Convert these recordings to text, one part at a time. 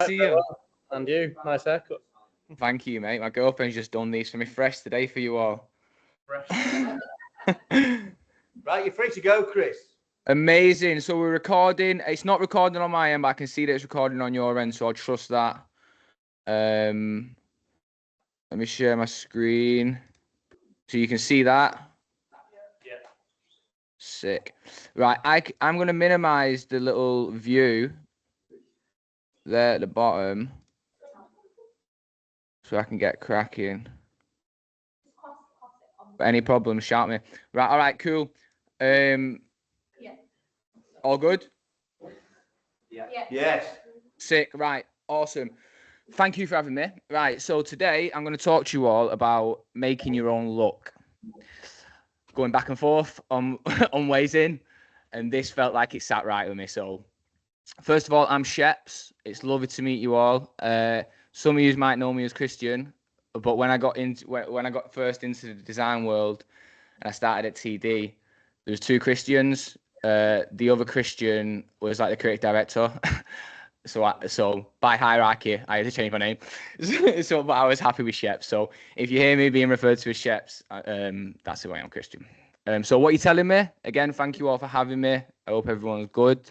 see you. And you, nice haircut. Thank you, mate. My girlfriend's just done these for me fresh today for you all. Fresh. Right, you're free to go, Chris. Amazing. So we're recording. It's not recording on my end, but I can see that it's recording on your end, so I'll trust that. Let me share my screen so you can see that. Yeah. Sick. Right, I'm going to minimize the little view there at the bottom so I can get cracking. Any problems, shout me. Right, all right, cool. All good? Yeah. Yes. Sick, right, awesome. Thank you for having me. Right, so today I'm going to talk to you all about making your own look. Going back and forth on ways in, and this felt like it sat right with me. So, first of all, I'm Sheps. It's lovely to meet you all. Some of you might know me as Kristian, but when I got first into the design world and I started at TD, there was two Kristians. The other Kristian was like the creative director. So by hierarchy, I had to change my name. But I was happy with Sheps. So if you hear me being referred to as Sheps, that's who I am, Kristian. So what you're telling me, again, thank you all for having me. I hope everyone's good.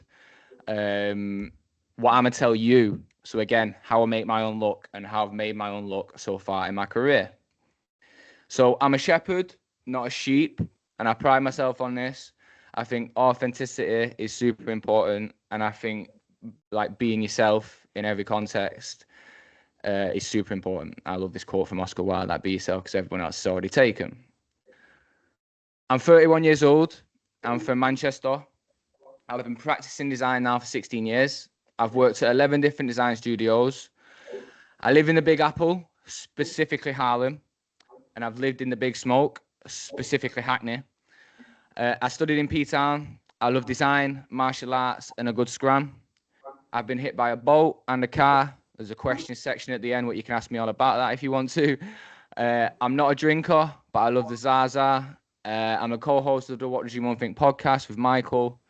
What I'm going to tell you, so again, how I make my own look and how I've made my own look so far in my career. So I'm a shepherd, not a sheep, and I pride myself on this. I think authenticity is super important, and I think like being yourself in every context is super important. I love this quote from Oscar Wilde, like be yourself because everyone else is already taken. I'm 31 years old. I'm from Manchester. I've been practicing design now for 16 years. I've worked at 11 different design studios. I live in the Big Apple, specifically Harlem, and I've lived in the Big Smoke, specifically Hackney. I studied in P-Town. I love design, martial arts, and a good scrum. I've been hit by a boat and a car. There's a question section at the end where you can ask me all about that if you want to. I'm not a drinker, but I love the Zaza. I'm a co-host of the What Does Your Mum Think podcast with Michael.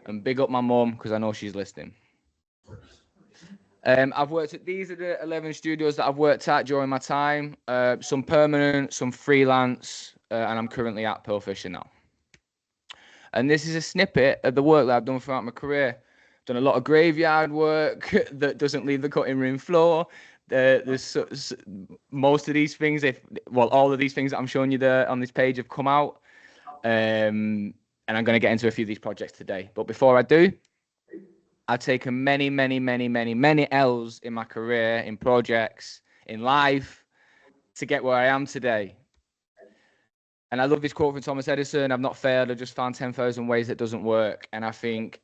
And big up my mum because I know she's listening. I've worked at, these are the 11 studios that I've worked at during my time. Some permanent, some freelance, and I'm currently at Pearlfisher now. And this is a snippet of the work that I've done throughout my career. Done a lot of graveyard work that doesn't leave the cutting room floor. There's most of these things, all of these things that I'm showing you there on this page have come out. And I'm going to get into a few of these projects today. But before I do, I've taken many, many, many, many, many L's in my career, in projects, in life, to get where I am today. And I love this quote from Thomas Edison, I've not failed, I've just found 10,000 ways that doesn't work. And I think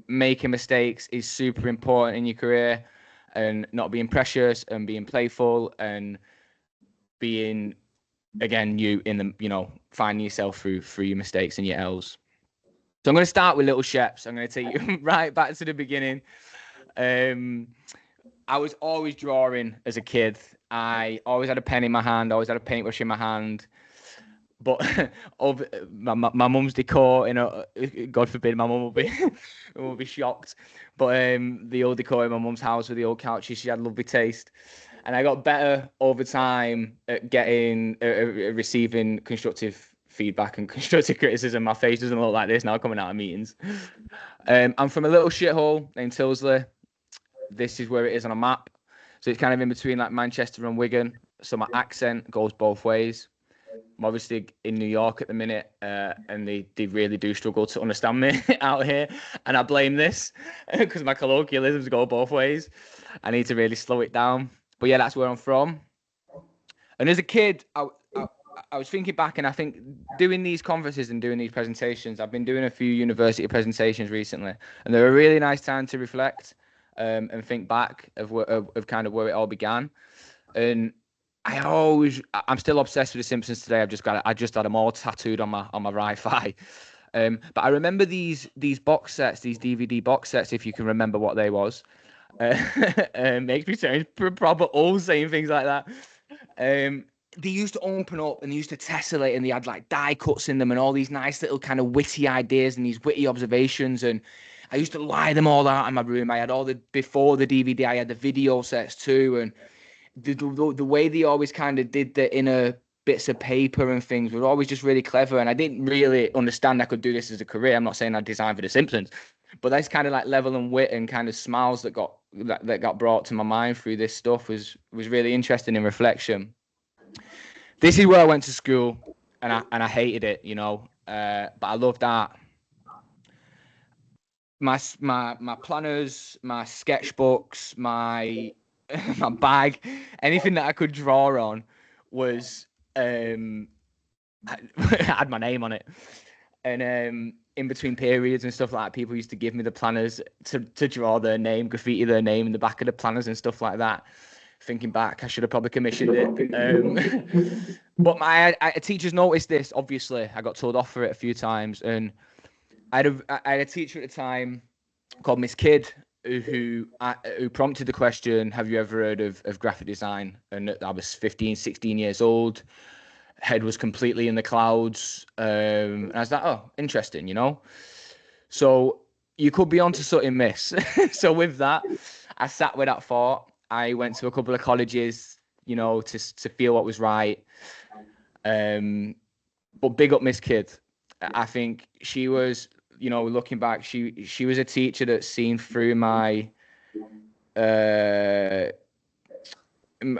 making mistakes is super important in your career, and not being precious and being playful and being, again, finding yourself through your mistakes and your L's. So I'm going to start with Little Sheps. I'm going to take you right back to the beginning. I was always drawing as a kid. I always had a pen in my hand, always had a paintbrush in my hand. But my mum's decor, God forbid, my mum will be shocked. But the old decor in my mum's house with the old couches, she had lovely taste. And I got better over time at receiving constructive feedback and constructive criticism. My face doesn't look like this now coming out of meetings. I'm from a little shithole named Tilsley. This is where it is on a map. So it's kind of in between like Manchester and Wigan. So my accent goes both ways. I'm obviously in New York at the minute, and they really do struggle to understand me out here. And I blame this because my colloquialisms go both ways. I need to really slow it down. But yeah, that's where I'm from. And as a kid, I was thinking back, and I think doing these conferences and doing these presentations, I've been doing a few university presentations recently, and they're a really nice time to reflect and think back of kind of where it all began. And I'm still obsessed with The Simpsons today. I just had them all tattooed on my right thigh. But I remember these box sets, these DVD box sets, if you can remember what they was. Makes me sound proper old saying things like that. They used to open up and they used to tessellate, and they had like die cuts in them and all these nice little kind of witty ideas and these witty observations. And I used to lie them all out in my room. I had before the DVD, I had the video sets too. And the way they always kind of did the inner bits of paper and things were always just really clever. And I didn't really understand I could do this as a career. I'm not saying I designed for The Simpsons, but that's kind of like level and wit and kind of smiles that got brought to my mind through this stuff was really interesting in reflection. This is where I went to school, and I hated it, but I loved art. My planners, my sketchbooks, my my bag, anything that I could draw on was had my name on it. And in between periods and stuff like that, people used to give me the planners to draw their name, graffiti their name in the back of the planners and stuff like that. Thinking back, I should have probably commissioned it. But my teachers noticed this, obviously. I got told off for it a few times. And I had a teacher at the time called Miss Kidd who prompted the question, have you ever heard of graphic design? And I was 15, 16 years old. Head was completely in the clouds. And I was like, oh, interesting, So you could be onto something, miss. So with that, I sat with that thought. I went to a couple of colleges, to feel what was right. But big up Miss Kidd. I think she was, looking back, she was a teacher that's seen through my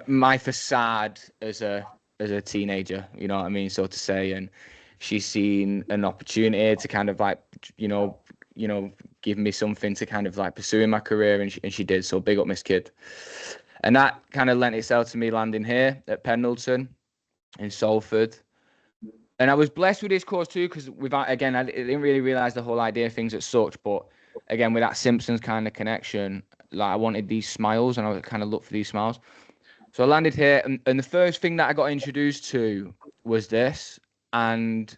my facade as a teenager, you know what I mean, so to say, and she's seen an opportunity to kind of like, give me something to kind of like pursue in my career, and she did. So big up Miss Kidd. And that kind of lent itself to me landing here at Pendleton in Salford. And I was blessed with this course too, because I didn't really realize the whole idea of things as such. But again, with that Simpsons kind of connection, like I wanted these smiles, and I would kind of look for these smiles. So I landed here, and the first thing that I got introduced to was this, and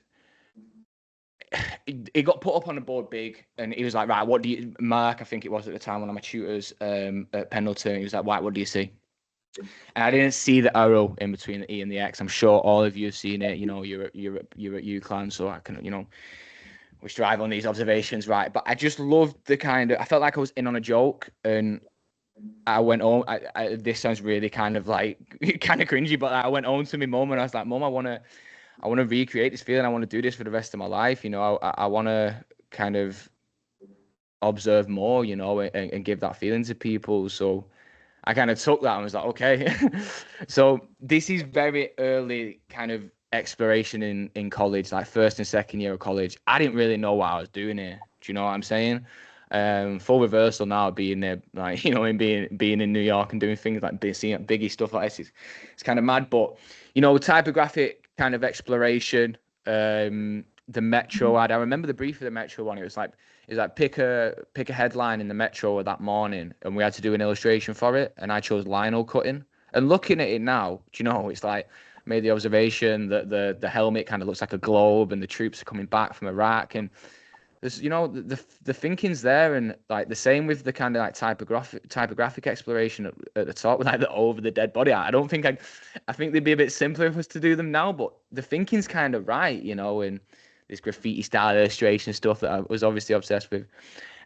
it got put up on the board big, and he was like, right, what do you, Mark, I think it was at the time, one of my tutors at Pendleton, he was like, right, what do you see? And I didn't see the arrow in between the E and the X. I'm sure all of you have seen it. You're at UCLan, so I can, we strive on these observations, right? But I just loved I felt like I was in on a joke, and I went home. This sounds really kind of like kind of cringy, but I went home to my mum and I was like, Mum, I want to recreate this feeling. I want to do this for the rest of my life. I want to kind of observe more, and give that feeling to people. So I kind of took that and was like, okay. So this is very early kind of exploration in college, like first and second year of college. I didn't really know what I was doing here. Do you know what I'm saying? Full reversal now, being there, like, and being in New York and doing things like seeing Biggie stuff like this. It's kind of mad, but typographic kind of exploration. The Metro ad. I remember the brief of the Metro one. It was like pick a headline in the Metro that morning, and we had to do an illustration for it. And I chose lino cutting. And looking at it now, do you know, it's like made the observation that the helmet kind of looks like a globe, and the troops are coming back from Iraq, and there's the thinking's there, and like the same with the kind of like typographic exploration at the top, with like the over the dead body. I don't think I think they'd be a bit simpler for us to do them now, but the thinking's kind of right, and this graffiti style illustration stuff that I was obviously obsessed with.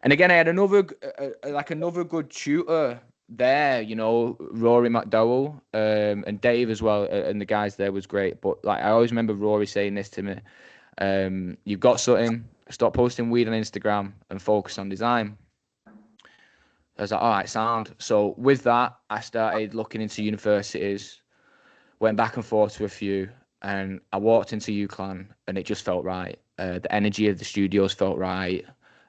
And again, I had another good tutor there, Rory McDowell, and Dave as well, and the guys there was great. But like I always remember Rory saying this to me: "You've got something. Stop posting weed on Instagram and focus on design." I was like, all right, sound. So with that, I started looking into universities, went back and forth to a few, and I walked into UCLan, and it just felt right. The energy of the studios felt right.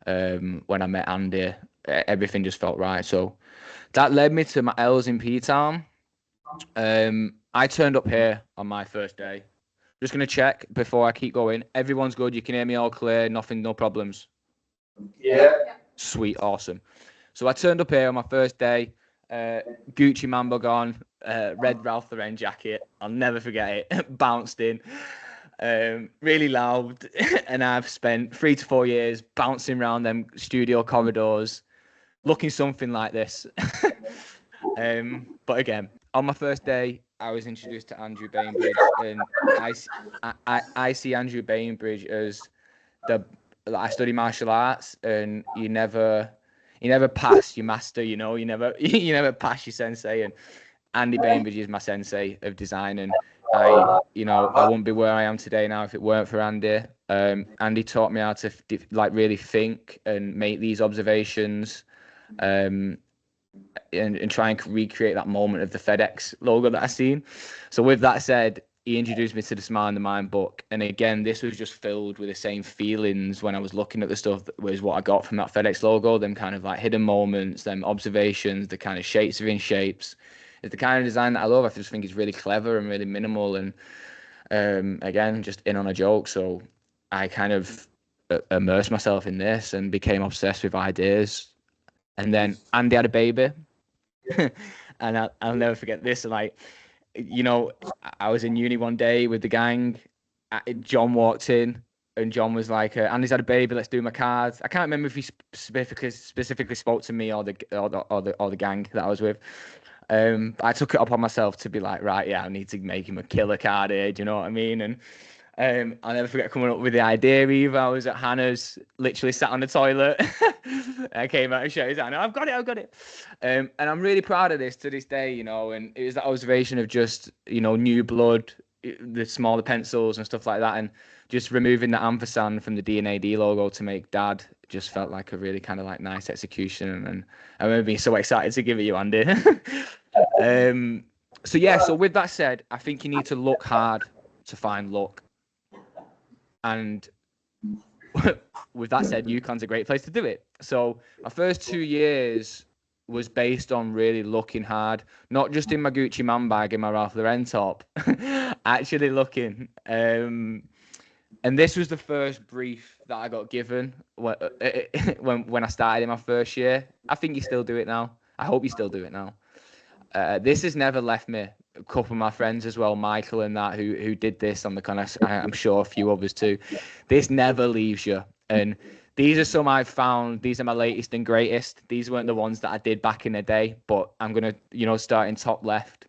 When I met Andy, everything just felt right. So that led me to my L's in P-Town. I turned up here on my first day. Just going to check before I keep going. Everyone's good. You can hear me all clear. Nothing, no problems. Yeah. Sweet. Awesome. So I turned up here on my first day. Gucci Mambog on, red Ralph Lauren jacket. I'll never forget it. Bounced in. Really loud. And I've spent 3 to 4 years bouncing around them studio corridors, looking something like this. But again, on my first day, I was introduced to Andrew Bainbridge, and I see Andrew Bainbridge as I study martial arts, and you never pass your master. You know, you never you never pass your sensei. And Andy Bainbridge is my sensei of design, and I wouldn't be where I am today now if it weren't for Andy. Andy taught me how to like really think and make these observations, and try and recreate that moment of the FedEx logo that I seen. So with that said, he introduced me to the Smile in the Mind book, and again, this was just filled with the same feelings when I was looking at the stuff that was what I got from that FedEx logo. Them kind of like hidden moments, them observations, the kind of shapes within shapes. It's the kind of design that I love. I just think it's really clever and really minimal, and again, just in on a joke. So I kind of immersed myself in this and became obsessed with ideas. And then Andy had a baby, and I'll never forget this. Like, you know, I was in uni one day with the gang. John walked in, and John was like, "Andy's had a baby. Let's do my cards." I can't remember if he specifically spoke to me or the gang that I was with. I took it upon myself to be like, right, yeah, I need to make him a killer card here. Do you know what I mean? And I'll never forget coming up with the idea either. I was at Hannah's, literally sat on the toilet. I came out and shouted, "Hannah, I've got it. And I'm really proud of this to this day, you know, and it was that observation of just, you know, new blood, the smaller pencils and stuff like that, and just removing the ampersand from the D&AD logo to make Dad just felt like a really kind of like nice execution. And I remember being so excited to give it you, Andy. So with that said, I think you need to look hard to find luck. And with that said, UConn's a great place to do it. So my first 2 years was based on really looking hard, not just in my Gucci man bag and my Ralph Lauren top, actually looking. And this was the first brief that I got given when I started in my first year. I think you still do it now. I hope you still do it now. This has never left me. A couple of my friends as well, Michael and that, who did this on the kind of, I'm sure a few others too. This never leaves you. And these are some I've found. These are my latest and greatest. These weren't the ones that I did back in the day, but I'm going to, start in top left.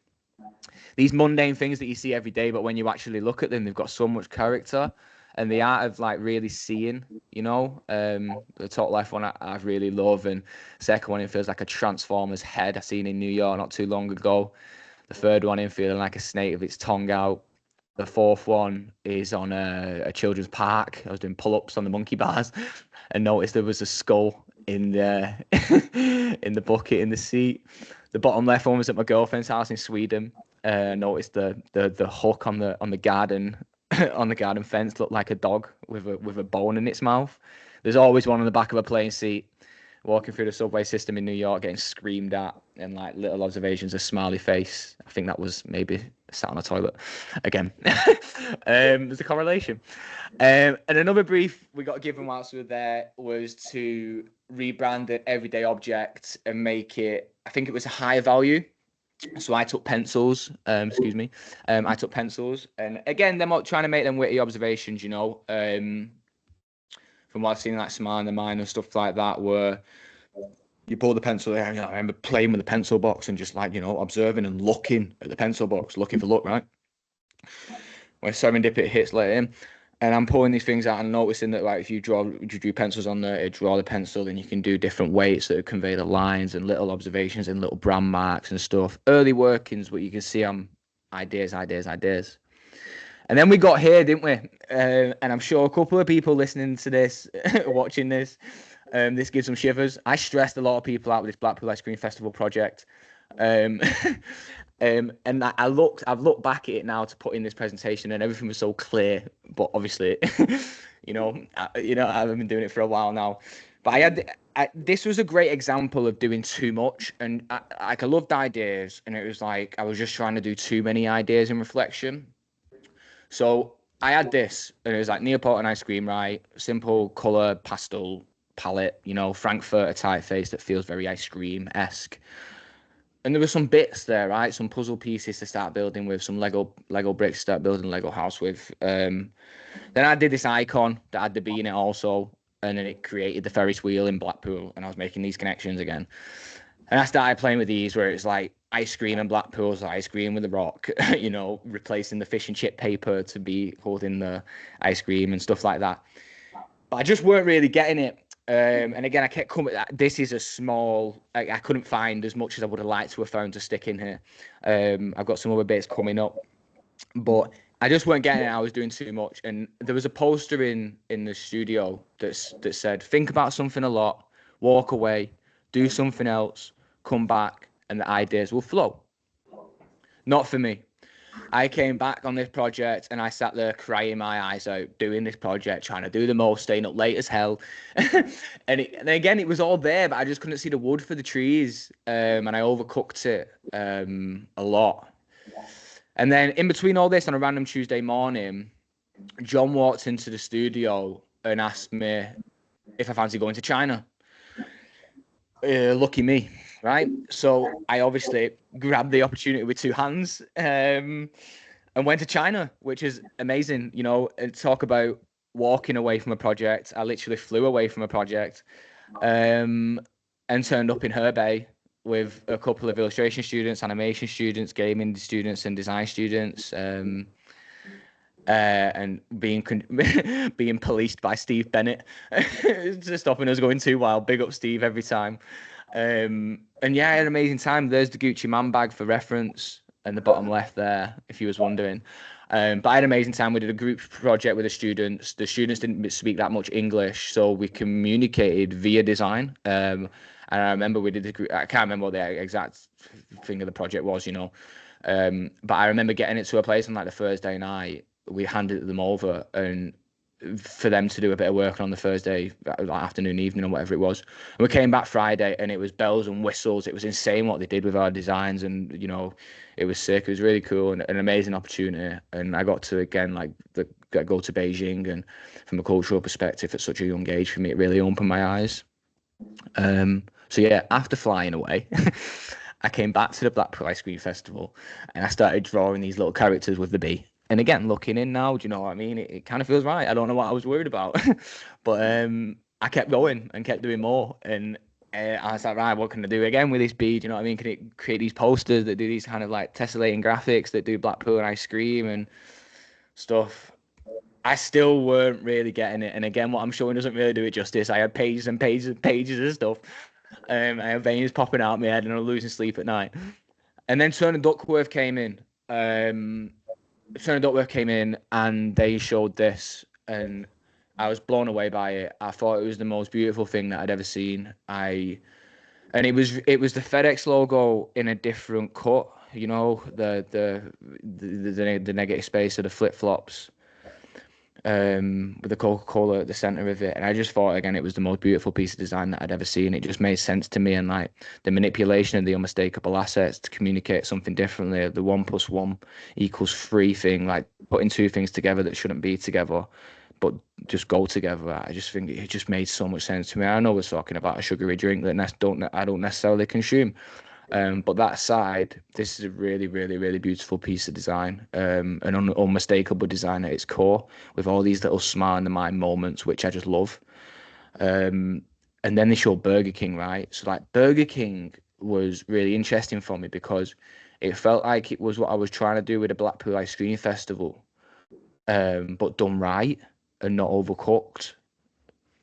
These mundane things that you see every day, but when you actually look at them, they've got so much character. And the art of like really seeing, the top left one I really love, and second one, it feels like a Transformer's head I seen in New York not too long ago. The third one in feeling like a snake with its tongue out. The fourth one is on a children's park. I was doing pull-ups on the monkey bars and noticed there was a skull in the in the bucket in the seat. The bottom left one was at my girlfriend's house in Sweden. Noticed the hook on the garden on the garden fence looked like a dog with a bone in its mouth. There's always one on the back of a plane seat. Walking through the subway system in New York, getting screamed at, and like little observations, a smiley face. I think that was maybe sat on a toilet again. There's a correlation. And another brief we got given whilst we were there was to rebrand an everyday object and make it, I think it was a higher value. So I took pencils, I took pencils, and again, they're trying to make them witty observations, from what I've seen, like Smile in the Mind and stuff like that, where you pull the pencil there. I remember playing with the pencil box and just like, observing and looking at the pencil box, looking for luck, right? When serendipity hits later in, and I'm pulling these things out and noticing that, like, if you drew pencils on there, draw the pencil, then you can do different weights that convey the lines and little observations and little brand marks and stuff. Early workings, but you can see ideas. And then we got here, didn't we? And I'm sure a couple of people listening to this, watching this, this gives them shivers. I stressed a lot of people out with this Blackpool Ice Cream Festival project. And I've looked back at it now to put in this presentation, and everything was so clear. But obviously, I haven't been doing it for a while now. But this was a great example of doing too much, and I loved ideas, and it was like I was just trying to do too many ideas in reflection. So I had this, and it was like Neapolitan ice cream, right? Simple color pastel palette, Frankfurter typeface that feels very ice cream-esque. And there were some bits there, right? Some puzzle pieces to start building with, some Lego bricks to start building a Lego house with. Then I did this icon that had the bee in it also, and then it created the Ferris wheel in Blackpool, and I was making these connections again. And I started playing with these where it's like ice cream and Blackpool's ice cream with a rock, replacing the fish and chip paper to be holding the ice cream and stuff like that. but I just weren't really getting it. And again, I kept coming. This is a small. I couldn't find as much as I would have liked to have found to stick in here. I've got some other bits coming up, but I just weren't getting it. I was doing too much, and there was a poster in the studio that said, "Think about something a lot, walk away, do something else, come back, and the ideas will flow." Not for me. I came back on this project and I sat there crying my eyes out doing this project, trying to do the most, staying up late as hell. And again, it was all there, but I just couldn't see the wood for the trees. And I overcooked it a lot. And then in between all this, on a random Tuesday morning, John walked into the studio and asked me if I fancy going to China. Lucky me. Right, so I obviously grabbed the opportunity with two hands and went to China, which is amazing. You know, and talk about walking away from a project. I literally flew away from a project and turned up in Hebei with a couple of illustration students, animation students, gaming students, and design students. And being being policed by Steve Bennett, just stopping us going too wild. Big up Steve every time. And yeah, I had an amazing time. There's the Gucci Man bag for reference in the bottom left there, if you was wondering. But I had an amazing time. We did a group project with the students. The students didn't speak that much English, so we communicated via design. And I remember we did the group. I can't remember what the exact thing of the project was, you know. But I remember getting it to a place on like the Thursday night. We handed them over, and for them to do a bit of work on the Thursday afternoon, evening, or whatever it was. And we came back Friday, and it was bells and whistles. It was insane what they did with our designs, and you know, it was sick. It was really cool and an amazing opportunity. And I got to again go to Beijing, and from a cultural perspective, at such a young age, for me, it really opened my eyes. So yeah, after flying away, I came back to the Blackpool Ice Cream Festival, and I started drawing these little characters with the bee. And again, looking in now, do you know what I mean? It kind of feels right. I don't know what I was worried about. But I kept going and kept doing more. And I was like, right, what can I do again with this bee? Do you know what I mean? Can it create these posters that do these kind of like tessellating graphics that do Blackpool and ice cream and stuff? I still weren't really getting it. And again, what I'm showing doesn't really do it justice. I had pages and pages and pages of stuff. I had veins popping out my head and I was losing sleep at night. And then Turner Duckworth came in. Turner Duckworth came in and they showed this, and I was blown away by it. I thought it was the most beautiful thing that I'd ever seen. And it was the FedEx logo in a different cut. You know, the negative space of the flip flops. With the Coca-Cola at the center of it, and I just thought again it was the most beautiful piece of design that I'd ever seen. It just made sense to me, and like the manipulation of the unmistakable assets to communicate something differently, the 1 + 1 = 3 thing, like putting two things together that shouldn't be together but just go together. I just think it just made so much sense to me. I know we're talking about a sugary drink that I don't necessarily consume. But that aside, this is a really, really, really beautiful piece of design, an unmistakable design at its core, with all these little smile in the mind moments, which I just love. And then they showed Burger King, right? So like Burger King was really interesting for me because it felt like it was what I was trying to do with the Blackpool Ice Cream Festival, but done right and not overcooked,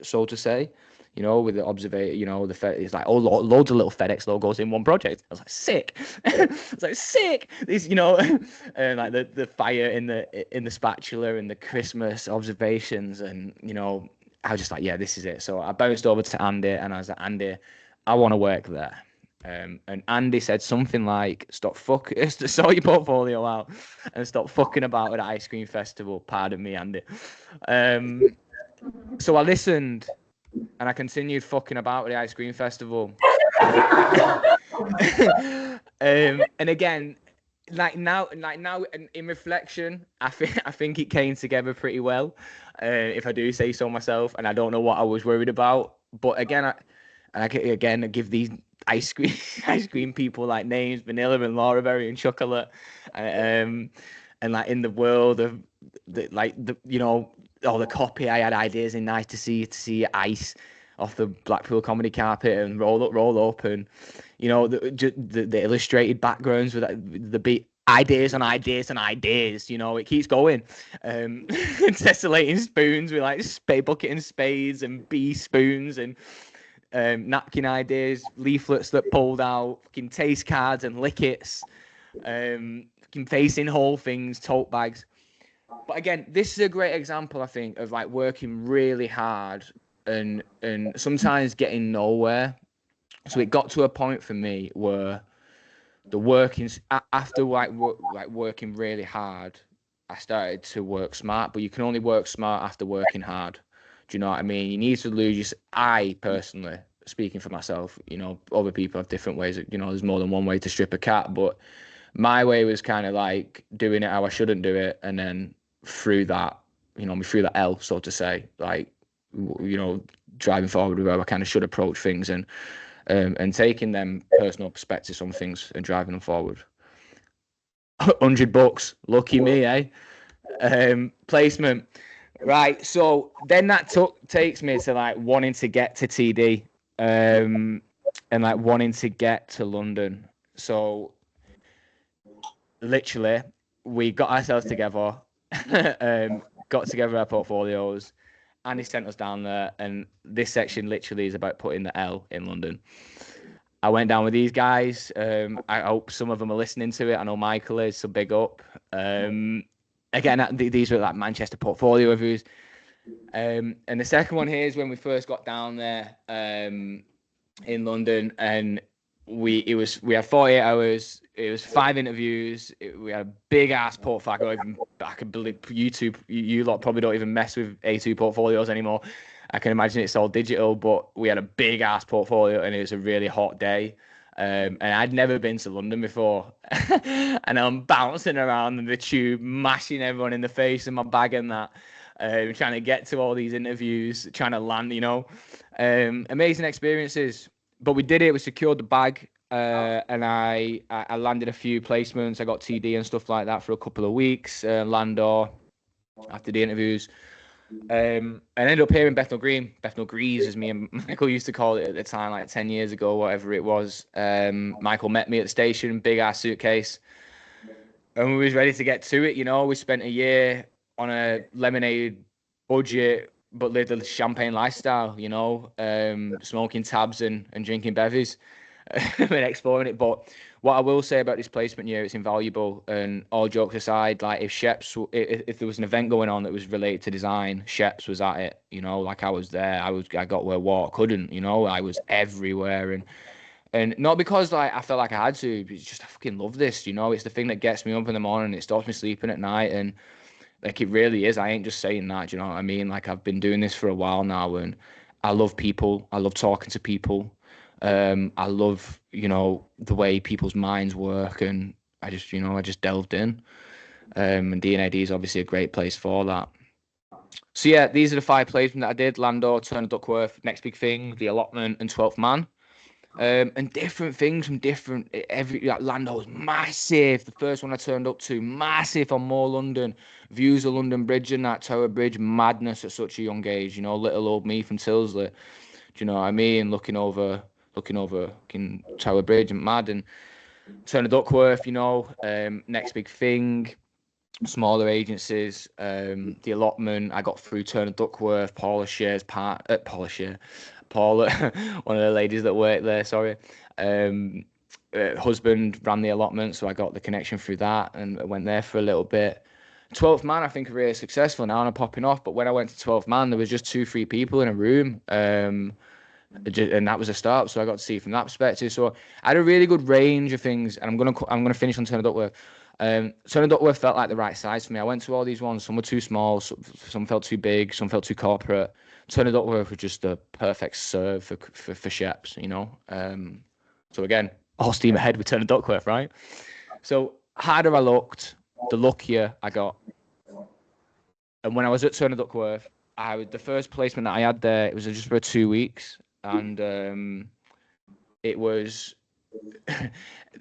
so to say. You know, with the observation, you know, it's like loads of little FedEx logos in one project. I was like, sick. I was like, sick. These, you know, and like the fire in the spatula and the Christmas observations, and you know, I was just like, yeah, this is it. So I bounced over to Andy, and I was like, Andy, I want to work there. And Andy said something like, "Stop fucking, sort your portfolio out, and stop fucking about with the ice cream festival." Pardon me, Andy. So I listened. And I continued fucking about with the ice cream festival. And again, like now, in reflection, I think it came together pretty well. If I do say so myself, and I don't know what I was worried about, but again, I give these ice cream people like names, Vanilla and Laura Berry and Chocolate, and like in the world of you know. All the copy, I had ideas in. Nice to see ice off the Blackpool comedy carpet and roll up, and you know the illustrated backgrounds with the beat. ideas on ideas on ideas. You know, it keeps going. Tessellating spoons with like spade bucket and spades and bee spoons and napkin ideas, leaflets that pulled out, fucking taste cards and lickets, fucking facing hole things, tote bags. But again, this is a great example, I think, of like working really hard and sometimes getting nowhere. So it got to a point for me where the working after working really hard, I started to work smart. But you can only work smart after working hard. Do you know what I mean? You need to lose. I personally, speaking for myself, you know, other people have different ways. You know, there's more than one way to strip a cat, but my way was kind of like doing it how I shouldn't do it, and then through that, you know, through that L, so to say, like, you know, driving forward with how I kind of should approach things and taking them personal perspectives on things and driving them forward. $100, lucky me, eh? Placement, right? So then that takes me to like wanting to get to TD, and like wanting to get to London. So literally, we got ourselves together, got together our portfolios, and he sent us down there. And this section literally is about putting the L in London. I went down with these guys. I hope some of them are listening to it. I know Michael is, so big up. Again, these were like Manchester portfolio reviews. And the second one here is when we first got down there in London, and we had 48 hours. It was 5 interviews. We had a big ass portfolio. I can believe you lot probably don't even mess with A2 portfolios anymore. I can imagine it's all digital, but we had a big ass portfolio, and it was a really hot day. And I'd never been to London before, and I'm bouncing around in the tube, mashing everyone in the face in my bag and that, trying to get to all these interviews, trying to land, you know, amazing experiences. But we did it. We secured the bag, and I landed a few placements. I got TD and stuff like that for a couple of weeks. Landor after the interviews. And I ended up here in Bethnal Green, Bethnal Greaves, as me and Michael used to call it at the time, like 10 years ago, whatever it was. Michael met me at the station, big ass suitcase, and we was ready to get to it. You know, we spent a year on a lemonade budget, but lived a champagne lifestyle. You know, smoking tabs and drinking bevies and exploring it. But what I will say about this placement year, it's invaluable. And all jokes aside, like if there was an event going on that was related to design, Sheps was at it. You know, like I was there. I got where Walk couldn't. You know, I was everywhere, and not because like I felt like I had to. It's just I fucking love this. You know, it's the thing that gets me up in the morning. It stops me sleeping at night, and like it really is. I ain't just saying that. Do you know what I mean? Like I've been doing this for a while now, and I love people. I love talking to people. I love, you know, the way people's minds work, and I just delved in. And D&AD is obviously a great place for that. So yeah, these are the 5 placements that I did: Landor, Turner Duckworth, Next Big Thing, The Allotment, and 12th Man. And different things from different Landor was massive. The first one I turned up to, massive on More London, views of London Bridge and that Tower Bridge, madness at such a young age. You know, little old me from Tilsley. Do you know what I mean? Looking over Tower Bridge and mad. And Turner Duckworth, you know, Next Big Thing, smaller agencies, The Allotment. I got through Turner Duckworth, Paula, one of the ladies that worked there. Sorry, husband ran The Allotment, so I got the connection through that, and I went there for a little bit. 12th Man, I think, are really successful now, and I'm popping off. But when I went to 12th Man, there was just 2-3 people in a room. And that was a start, so I got to see from that perspective. So I had a really good range of things, and I'm gonna finish on Turner Duckworth. Turner Duckworth felt like the right size for me. I went to all these ones; some were too small, some felt too big, some felt too corporate. Turner Duckworth was just the perfect serve for Sheps, you know. So again, all steam ahead with Turner Duckworth, right? So harder I looked, the luckier I got. And when I was at Turner Duckworth, the first placement that I had there, it was just for 2 weeks. And it was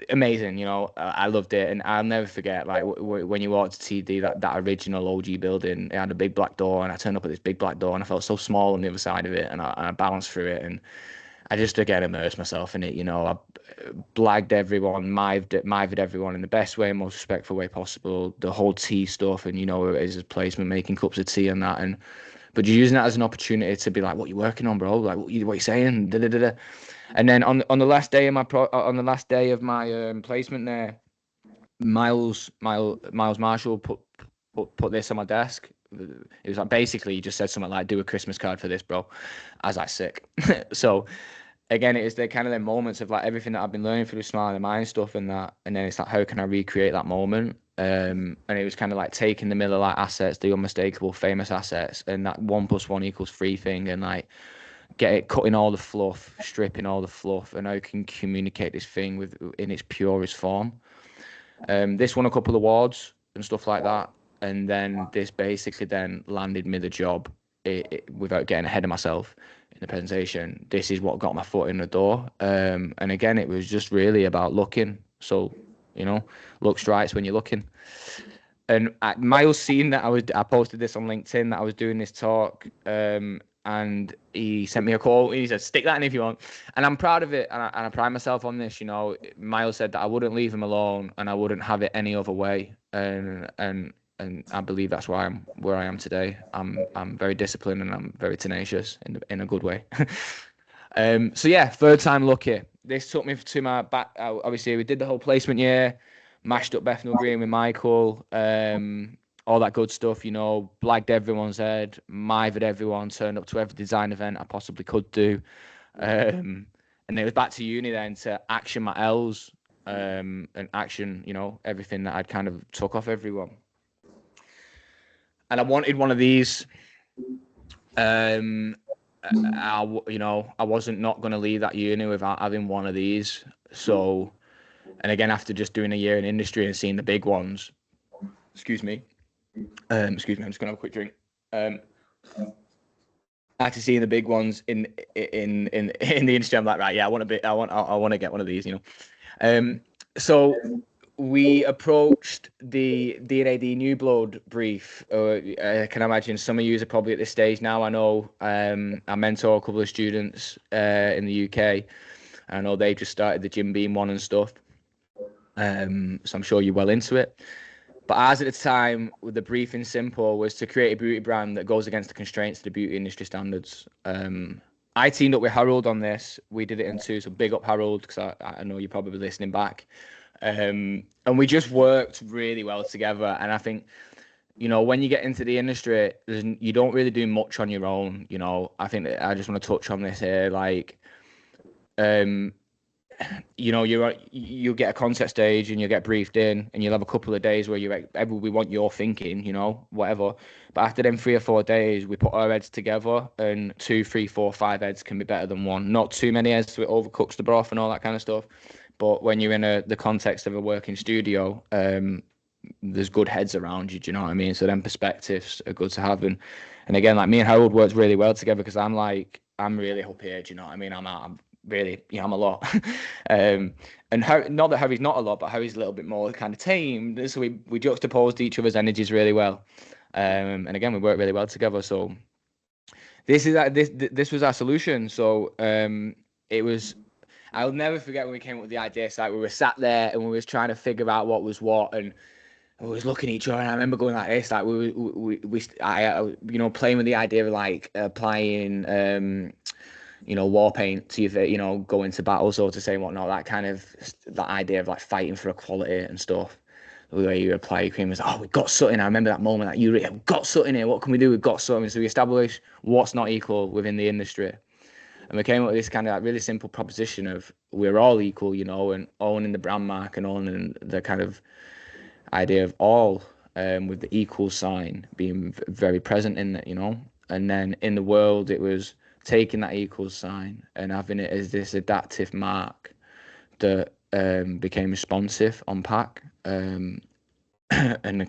amazing, you know. I loved it, and I'll never forget like when you walked to TD, that original OG building. It had a big black door, and I turned up at this big black door, and I felt so small on the other side of it, and I bounced through it, and I just again immersed myself in it. You know, I blagged everyone, mived everyone in the best way, most respectful way possible. The whole tea stuff, and you know, it is a placement, making cups of tea and that, and but you're using that as an opportunity to be like, what you working on, bro? Like, what you saying? Da, da, da, da. And then on the last day of my placement there, Miles Marshall put this on my desk. It was like basically he just said something like, "Do a Christmas card for this, bro." I was like, sick. So again, it is the kind of the moments of like everything that I've been learning through the Smile of the Mind stuff and that, and then it's like, how can I recreate that moment? And it was kind of like taking the Miller Lite assets, the unmistakable famous assets, and that 1+1=3 thing, and like cutting all the fluff, stripping all the fluff, and how you can communicate this thing in its purest form. This won a couple of awards and stuff like that, and then this basically then landed me the job without getting ahead of myself in the presentation. This is what got my foot in the door, and again, it was just really about looking. So, you know, look strikes when you're looking. And Miles seen that I posted this on LinkedIn that I was doing this talk, and he sent me a call. He said, "Stick that in if you want." And I'm proud of it, and I pride myself on this. You know, Miles said that I wouldn't leave him alone, and I wouldn't have it any other way. And I believe that's why I'm where I am today. I'm very disciplined and I'm very tenacious in a good way. So yeah, third time lucky. This took me to my back. Obviously, we did the whole placement year, mashed up Bethnal Green with Michael. All that good stuff, you know, blagged everyone's head, mived everyone, turned up to every design event I possibly could do. And it was back to uni then to action my L's and action, you know, everything that I'd kind of took off everyone. And I wanted one of these. You know, I wasn't not going to leave that uni without having one of these. So, and again, after just doing a year in industry and seeing the big ones, excuse me, I'm just gonna have a quick drink. After seeing the big ones in the industry, I'm like, right, yeah, I want to get one of these, you know. So we approached the D&AD New Blood brief. I can imagine some of you are probably at this stage now. I know I mentor a couple of students in the UK. I know they've just started the Jim Beam one and stuff. So I'm sure you're well into it. But ours at the time, with the briefing simple, was to create a beauty brand that goes against the constraints of the beauty industry standards. I teamed up with Harold on this. We did it in two, so big up Harold, because I know you're probably listening back. And we just worked really well together. And I think, you know, when you get into the industry, you don't really do much on your own. You know, I think that I just want to touch on this here, like, you know, you'll get a concept stage and you'll get briefed in and you'll have a couple of days where we want your thinking, you know, whatever. But after them 3 or 4 days, we put our heads together, and 2, 3, 4, 5 heads can be better than one. Not too many heads so it overcooks the broth and all that kind of stuff. But when you're in the context of a working studio, there's good heads around you, do you know what I mean? So them perspectives are good to have. And again, like me and Harold worked really well together because I'm really up here, do you know what I mean? I'm really, you know, I'm a lot. And not that Harry's not a lot, but Harry's a little bit more kind of tame. So we juxtaposed each other's energies really well. And again, we worked really well together. So this was our solution. So it was, I'll never forget when we came up with the idea. So like we were sat there and we was trying to figure out what was what, and we was looking at each other, and I remember going like this, like you know, playing with the idea of like applying you know, war paint to your, you know, go into battle, so to say, and whatnot. That idea of like fighting for equality and stuff. The way you apply your cream was, oh, we got something. I remember that moment, like, we've got something here. What can we do? We've got something. So we established what's not equal within the industry. And we came up with this kind of like really simple proposition of we're all equal, you know, and owning the brand mark and owning the kind of idea of all, with the equal sign being very present in it, you know. And then in the world, it was taking that equal sign and having it as this adaptive mark that became responsive on pack, and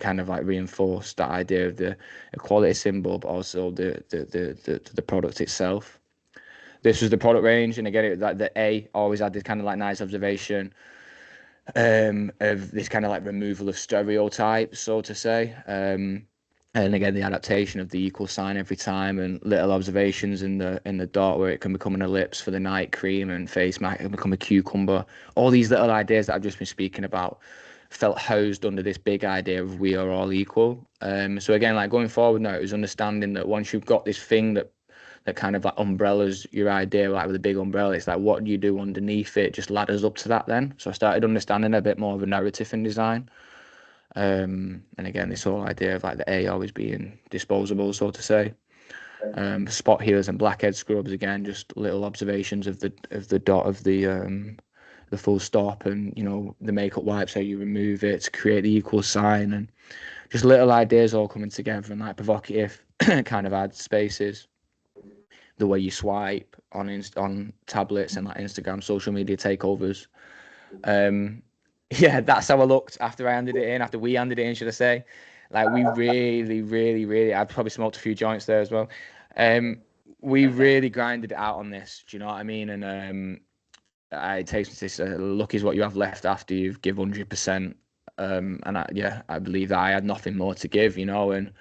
kind of like reinforced that idea of the equality symbol, but also the product itself. This was the product range, and again, like the A always had this kind of like nice observation of this kind of like removal of stereotypes, so to say. And And again, the adaptation of the equal sign every time, and little observations in the dot where it can become an ellipse for the night cream, and face might become a cucumber. All these little ideas that I've just been speaking about felt housed under this big idea of we are all equal. So again, like going forward now, it was understanding that once you've got this thing that kind of like umbrellas your idea, like with a big umbrella, it's like what do you do underneath it? Just ladders up to that then. So I started understanding a bit more of a narrative in design. And again, this whole idea of like the A always being disposable, so to say. Spot healers and blackhead scrubs, again, just little observations of the dot of the full stop, and you know, the makeup wipes, how you remove it to create the equal sign, and just little ideas all coming together, and like provocative kind of ad spaces. The way you swipe on tablets and like Instagram social media takeovers. Yeah, that's how I looked after we handed it in, should I say. Like we really, I'd probably smoked a few joints there as well. We really grinded it out on this, do you know what I mean? And it takes me to this, luck is what you have left after you've give 100%. And I believe that I had nothing more to give, you know, and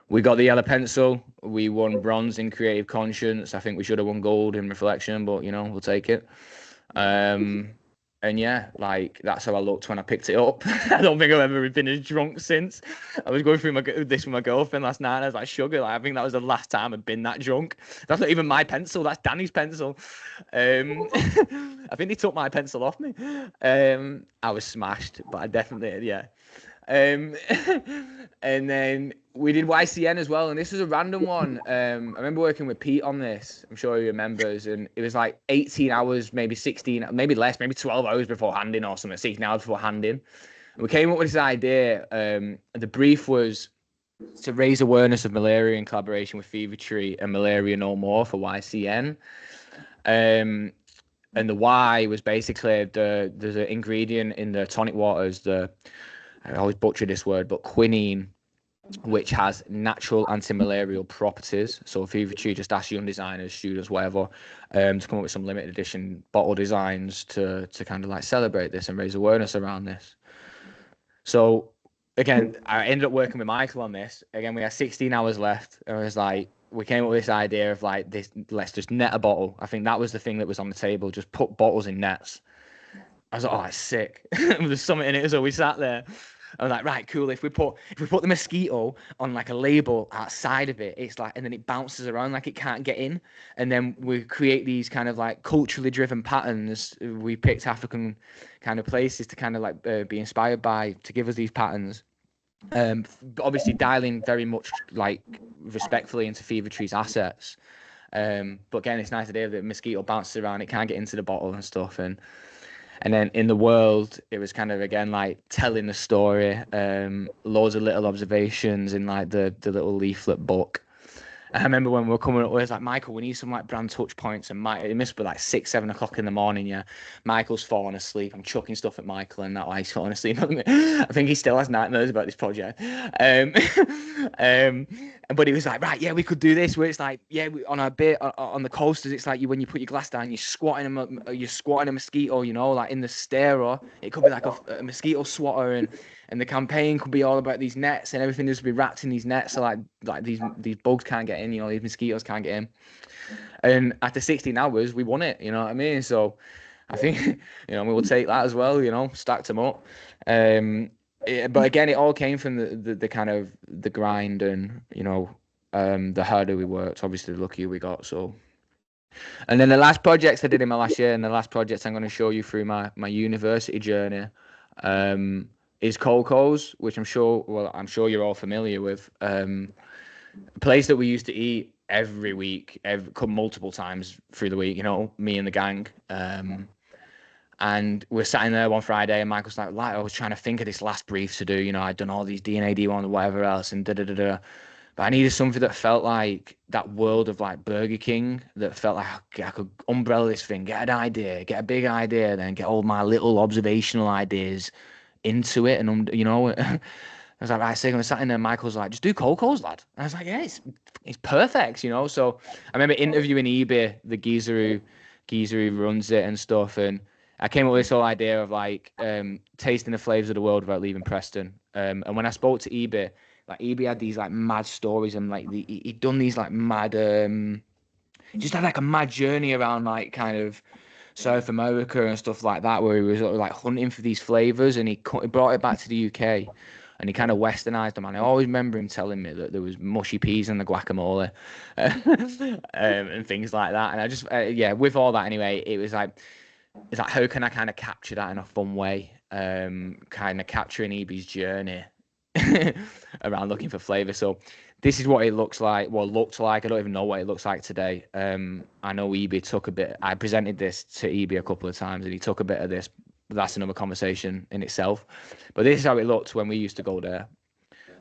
we got the yellow pencil. We won bronze in creative conscience. I think we should have won gold in reflection, but you know, we'll take it. And yeah, like that's how I looked when I picked it up. I don't think I've ever been as drunk since. I was going through this with my girlfriend last night, and I was like, sugar, like, I think that was the last time I'd been that drunk. That's not even my pencil, that's Danny's pencil. I think he took my pencil off me. I was smashed, but I definitely, yeah. And then we did YCN as well, and this was a random one. I remember working with Pete on this. I'm sure he remembers, and it was like 18 hours, maybe 16, maybe less, maybe 12 hours before handing or something, 16 hours before handing. And we came up with this idea. The brief was to raise awareness of malaria in collaboration with Fever Tree and Malaria No More for YCN. And the why was basically there's an ingredient in the tonic waters, I always butcher this word, but quinine, which has natural anti-malarial properties. So Fever Tree just asked young designers, students, whatever, to come up with some limited edition bottle designs to kind of like celebrate this and raise awareness around this. So again, I ended up working with Michael on this. Again, we had 16 hours left. And it was like, we came up with this idea of like this, let's just net a bottle. I think that was the thing that was on the table, just put bottles in nets. I was like, oh, that's sick. There's something in it. So we sat there. I was like, right, cool. If we put the mosquito on like a label outside of it, it's like, and then it bounces around like it can't get in. And then we create these kind of like culturally driven patterns. We picked African kind of places to kind of like be inspired by to give us these patterns. Obviously dialing very much like respectfully into Fever Tree's assets. But again, it's nice idea that the mosquito bounces around, it can't get into the bottle and stuff. And then in the world, it was kind of, again, like telling the story, loads of little observations in like the little leaflet book. I remember when we were coming up, it was like, Michael, we need some like brand touch points. And it must be like 6, 7 o'clock in the morning. Yeah. Michael's falling asleep. I'm chucking stuff at Michael and that way he's falling asleep. I think he still has nightmares about this project. But he was like, right, yeah, we could do this where it's like, yeah, on a bit on the coasters, it's like when you put your glass down, you're squatting a mosquito, you know, like in the starer. It could be like a mosquito swatter, and the campaign could be all about these nets and everything just be wrapped in these nets, so like these bugs can't get in, you know, these mosquitoes can't get in. And after 16 hours, we won it, you know what I mean? So I think, you know, we will take that as well, you know, stacked them up. But again, it all came from the kind of the grind and, you know, the harder we worked, obviously the luckier we got. So, and then the last projects I did in my last year, and the last projects I'm going to show you through my university journey, is Coco's, which I'm sure you're all familiar with. A place that we used to eat every week, multiple times through the week, you know, me and the gang. And we're sat in there one Friday, and Michael's like, I was trying to think of this last brief to do. You know, I'd done all these D&AD ones, whatever else, and da-da-da-da. But I needed something that felt like that world of like Burger King, that felt like I could umbrella this thing, get an idea, get a big idea, then get all my little observational ideas into it. And, you know, I was like, right, so I sat in there, Michael's like, just do Coco's, lad. And I was like, yeah, it's perfect, you know. So I remember interviewing eBay, the geezer who runs it and stuff, and I came up with this whole idea of like tasting the flavors of the world without leaving Preston. And when I spoke to eBay, like EB had these like mad stories, and like he'd done these like mad just had like a mad journey around like kind of South America and stuff like that, where he was like hunting for these flavors, and he brought it back to the UK, and he kind of westernized them. And I always remember him telling me that there was mushy peas in the guacamole, and things like that. And I just yeah, with all that anyway, it's like how can I kind of capture that in a fun way, kind of capturing EB's journey around looking for flavor. So this is what it looks like. Well, looked like. I don't even know what it looks like today. I know EB took a bit. I presented this to EB a couple of times, and he took a bit of this. That's another conversation in itself. But this is how it looked when we used to go there.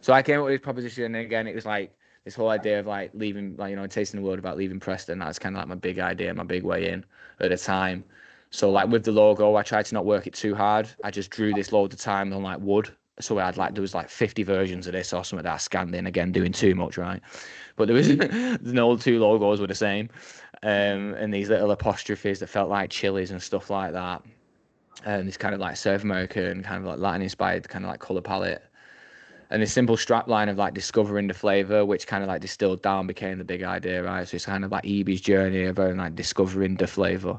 So I came up with this proposition, and again, it was like this whole idea of like leaving, like, you know, tasting the world about leaving Preston. That's kind of like my big idea, my big way in at the time. So like with the logo, I tried to not work it too hard. I just drew this loads of time on like wood. So I had like, there was like 50 versions of this or something that I scanned in, again doing too much, right? But there was no two logos were the same, and these little apostrophes that felt like chilies and stuff like that, and this kind of like South American kind of like Latin inspired kind of like color palette, and this simple strap line of like discovering the flavor, which kind of like distilled down became the big idea, right? So it's kind of like EB's journey of like discovering the flavor.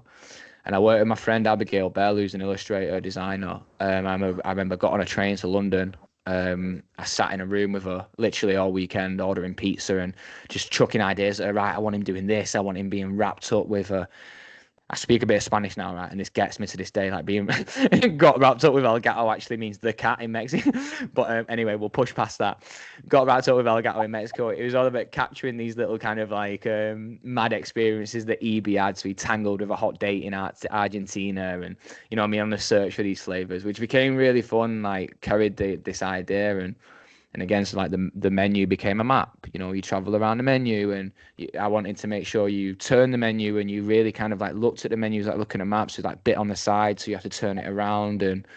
And I worked with my friend Abigail Bell, who's an illustrator, designer. I remember got on a train to London. I sat in a room with her literally all weekend, ordering pizza and just chucking ideas at her. Right, I want him doing this. I want him being wrapped up with a. I speak a bit of Spanish now, right? And this gets me to this day, like being got wrapped up with El Gato actually means the cat in Mexico. But anyway, we'll push past that. Got wrapped up with El Gato in Mexico. It was all about capturing these little kind of like mad experiences that EB had. So he tangled with a hot date in Argentina, and you know what I mean, on the search for these flavors, which became really fun. Like carried this idea, and again, so like the menu became a map. You know, you travel around the menu, and I wanted to make sure you turn the menu and you really kind of like looked at the menus like looking at maps with like bit on the side, so you have to turn it around, and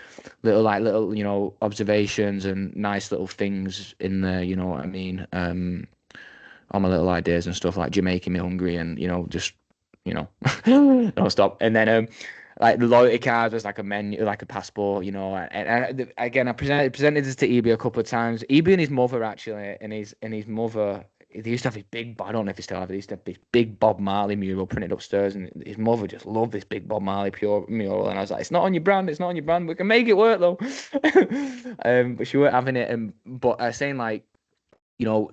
little you know observations and nice little things in there. You know what I mean? All my little ideas and stuff like making me hungry, and you know just you know don't stop. And then like the loyalty card was like a menu, like a passport, you know. And again, I presented this to EB a couple of times. EB and his mother actually, and his mother, they used to have this big. I don't know if he still have it. They used to have this big Bob Marley mural printed upstairs, and his mother just loved this big Bob Marley pure mural. And I was like, it's not on your brand. It's not on your brand. We can make it work though. But she weren't having it. But I was saying like, you know,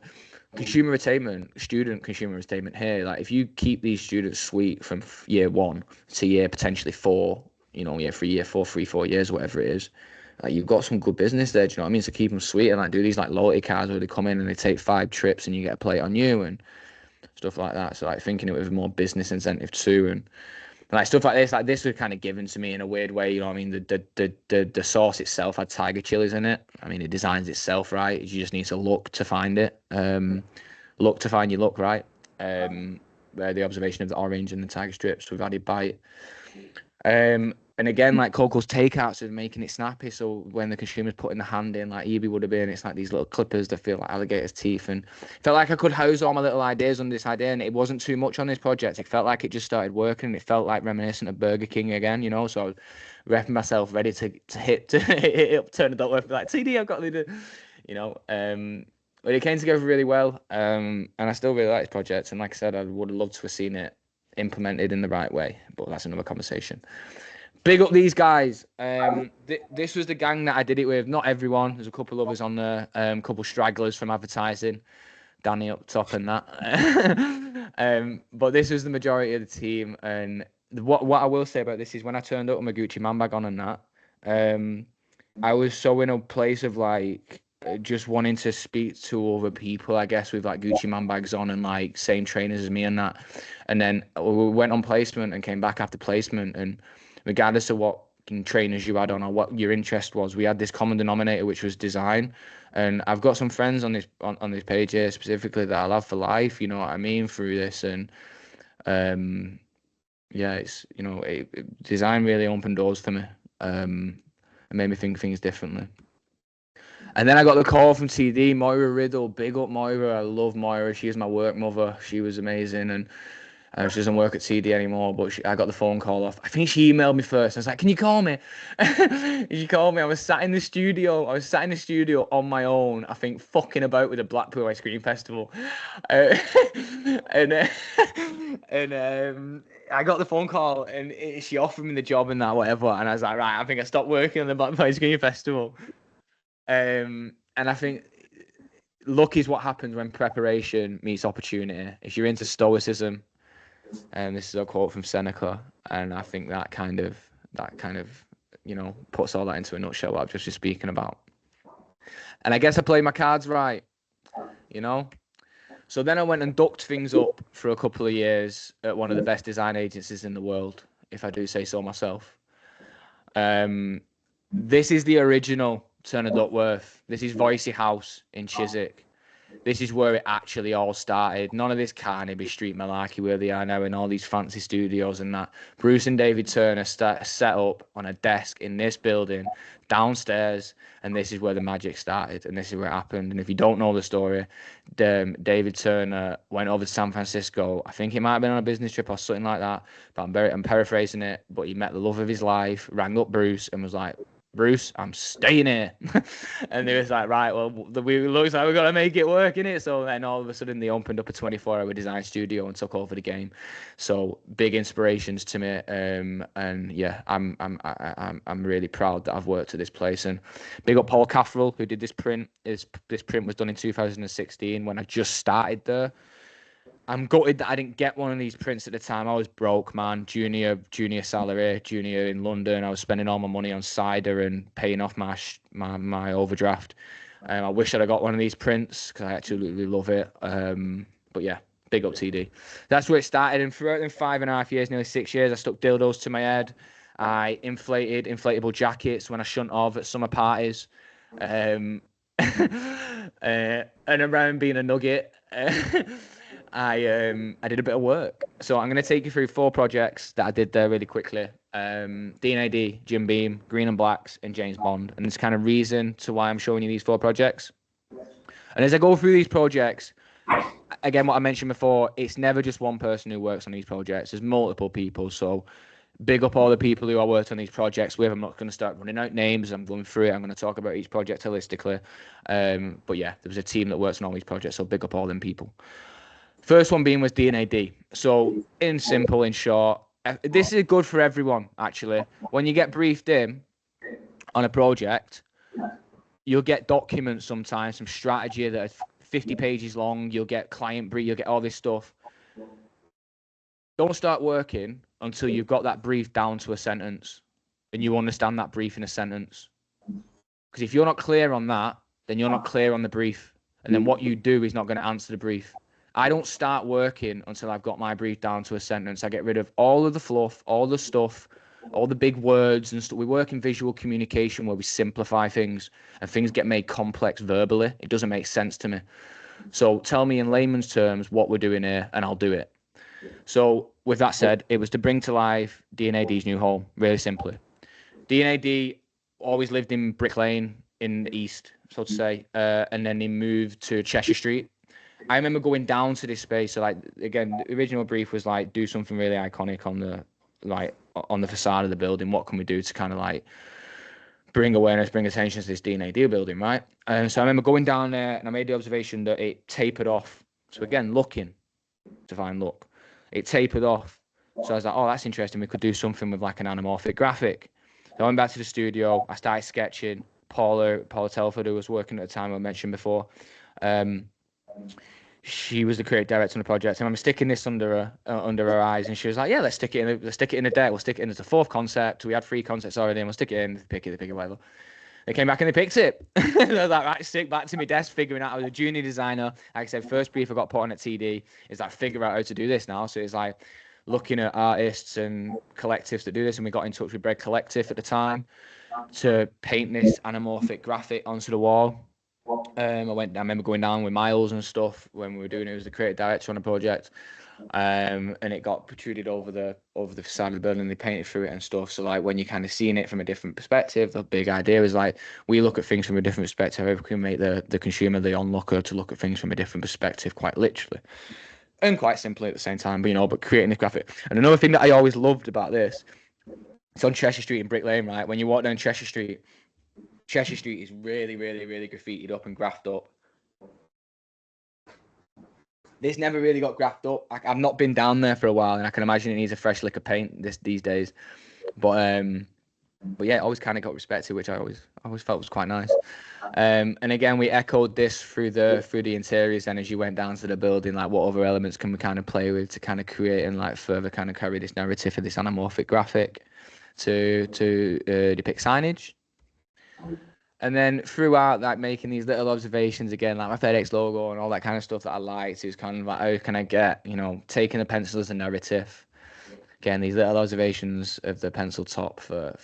student consumer attainment here, like if you keep these students sweet from year 1 to year potentially 4, you know, for year 4, 3, 4 years, whatever it is, like you've got some good business there. Do you know what I mean? So keep them sweet and like do these like loyalty cards where they come in and they take 5 trips and you get a plate on you and stuff like that. So like thinking it with more business incentive too, and like stuff like this was kind of given to me in a weird way. You know what I mean? The sauce itself had tiger chilies in it. I mean, it designs itself right. You just need to look to find it. Look to find your look, right? Where the observation of the orange and the tiger strips with added bite. And again, like Coco's takeouts of making it snappy. So when the consumer's putting the hand in, like EB would have been, it's like these little clippers that feel like alligator's teeth. And felt like I could house all my little ideas on this idea, and it wasn't too much on this project. It felt like it just started working. It felt like reminiscent of Burger King again, you know. So I was repping myself, ready to hit up Turner Duckworth, like TD, I've got to do, you know. But it came together really well, and I still really like this project. And like I said, I would have loved to have seen it implemented in the right way, but that's another conversation. Big up these guys. This was the gang that I did it with. Not everyone. There's a couple others on there. Couple stragglers from advertising. Danny up top and that. But this was the majority of the team. And what I will say about this is when I turned up with my Gucci man bag on and that, I was so in a place of like just wanting to speak to other people, I guess, with like Gucci man bags on and like same trainers as me and that. And then we went on placement and came back after placement, and regardless of what trainers you had on or what your interest was, we had this common denominator, which was design. And I've got some friends on this page here specifically that I'll have for life, you know what I mean, through this. And yeah, it's, you know, design really opened doors for me, and made me think things differently. And then I got the call from TD, Moira Riddle. Big up Moira. I love Moira. She was my work mother. She was amazing. And She doesn't work at TD anymore, but I got the phone call off. I think she emailed me first. I was like, "Can you call me?" She called me. I was sat in the studio. On my own. I think fucking about with the Blackpool Ice Cream Festival, uh, and I got the phone call, and she offered me the job and that whatever. And I was like, right, I think I stopped working on the Blackpool Ice Cream Festival. And I think luck is what happens when preparation meets opportunity. If you're into stoicism. And this is a quote from Seneca, and I think that kind of puts all that into a nutshell. What I've just been speaking about, and I guess I played my cards right, So then I went and ducked things up for a couple of years at one of the best design agencies in the world, if I do say so myself. This is the original Turner Duckworth. This is Voicey House in Chiswick. This is where it actually all started. None of this Carnaby Street malarkey where they are now in all these fancy studios and that. Bruce and David Turner set up on a desk in this building downstairs, and this is where the magic started, and this is where it happened. And if you don't know the story, David Turner went over to San Francisco. I think he might have been on a business trip or something like that, but I'm paraphrasing it. But he met the love of his life, rang up Bruce, and was like, "Bruce, I'm staying here." And they was like, right, well, looks like we've got to make it work, innit? So then all of a sudden they opened up a 24-hour design studio and took over the game. So big inspirations to me. And yeah, I'm really proud that I've worked at this place. And big up Paul Cafferel, who did this print. This print was done in 2016 when I just started there. I'm gutted that I didn't get one of these prints at the time. I was broke, man. Junior salary, junior in London. I was spending all my money on cider and paying off my overdraft. I wish I'd have got one of these prints because I absolutely love it. But yeah, big up TD. That's where it started. And throughout them 5.5 years, nearly 6 years, I stuck dildos to my head. I inflated inflatable jackets when I shouldn't have at summer parties. And around being a nugget. I did a bit of work. So I'm going to take you through 4 projects that I did there really quickly. D&AD, Jim Beam, Green and Blacks, and James Bond. And there's kind of reason to why I'm showing you these 4 projects. And as I go through these projects, again, what I mentioned before, it's never just one person who works on these projects. There's multiple people. So big up all the people who I worked on these projects with. I'm not going to start running out names. I'm going through it. I'm going to talk about each project holistically. But yeah, there was a team that works on all these projects. So big up all them people. First one being was D&AD. So in short, this is good for everyone, actually. When you get briefed in on a project, you'll get documents sometimes, some strategy that are 50 pages long. You'll get client brief, you'll get all this stuff. Don't start working until you've got that brief down to a sentence and you understand that brief in a sentence. Because if you're not clear on that, then you're not clear on the brief. And then what you do is not going to answer the brief. I don't start working until I've got my brief down to a sentence. I get rid of all of the fluff, all the stuff, all the big words and stuff. We work in visual communication where we simplify things and things get made complex verbally. It doesn't make sense to me. So tell me in layman's terms what we're doing here and I'll do it. So with that said, it was to bring to life D&AD's new home, really simply. D&AD always lived in Brick Lane in the east, so to say, and then he moved to Cheshire Street. I remember going down to this space. So like, again, the original brief was like, do something really iconic on the facade of the building. What can we do to kind of like bring awareness, bring attention to this D&AD building, right? And so I remember going down there and I made the observation that it tapered off. So again, looking to find look, it tapered off. So I was like, oh, that's interesting. We could do something with like an anamorphic graphic. So I went back to the studio. I started sketching. Paula Telford, who was working at the time I mentioned before, she was the creative director on the project, and I'm sticking this under her eyes, and she was like, "Yeah, let's stick it in a deck. We'll stick it in as a 4th concept. We had 3 concepts already, and we'll stick it in. Pick it, whatever." They came back and they picked it. I was like, right, stick back to my desk, figuring out. I was a junior designer. Like I said, first brief I got put on at TD is like figure out how to do this now. So it's like looking at artists and collectives that do this, and we got in touch with Bread Collective at the time to paint this anamorphic graphic onto the wall. I remember going down with Miles and stuff when we were doing it. It was the creative director on the project, and it got protruded over the facade of the building. And they painted through it and stuff. So like when you're kind of seeing it from a different perspective, the big idea is like we look at things from a different perspective. We can make the consumer, the onlooker, to look at things from a different perspective, quite literally. and quite simply at the same time, but creating this graphic. And another thing that I always loved about this, it's on Cheshire Street in Brick Lane, right? When you walk down Cheshire Street is really, really, really graffitied up and graphed up. This never really got graphed up. I've not been down there for a while, and I can imagine it needs a fresh lick of paint these days. But yeah, it always kind of got respected, which I always felt was quite nice. And again, we echoed this through the interiors. Then as you went down to the building, like what other elements can we kind of play with to kind of create and like further kind of carry this narrative for this anamorphic graphic to depict signage. And then throughout, like making these little observations again, like my FedEx logo and all that kind of stuff that I liked, is kind of like how can I get, taking the pencil as a narrative. Again, these little observations of the pencil top for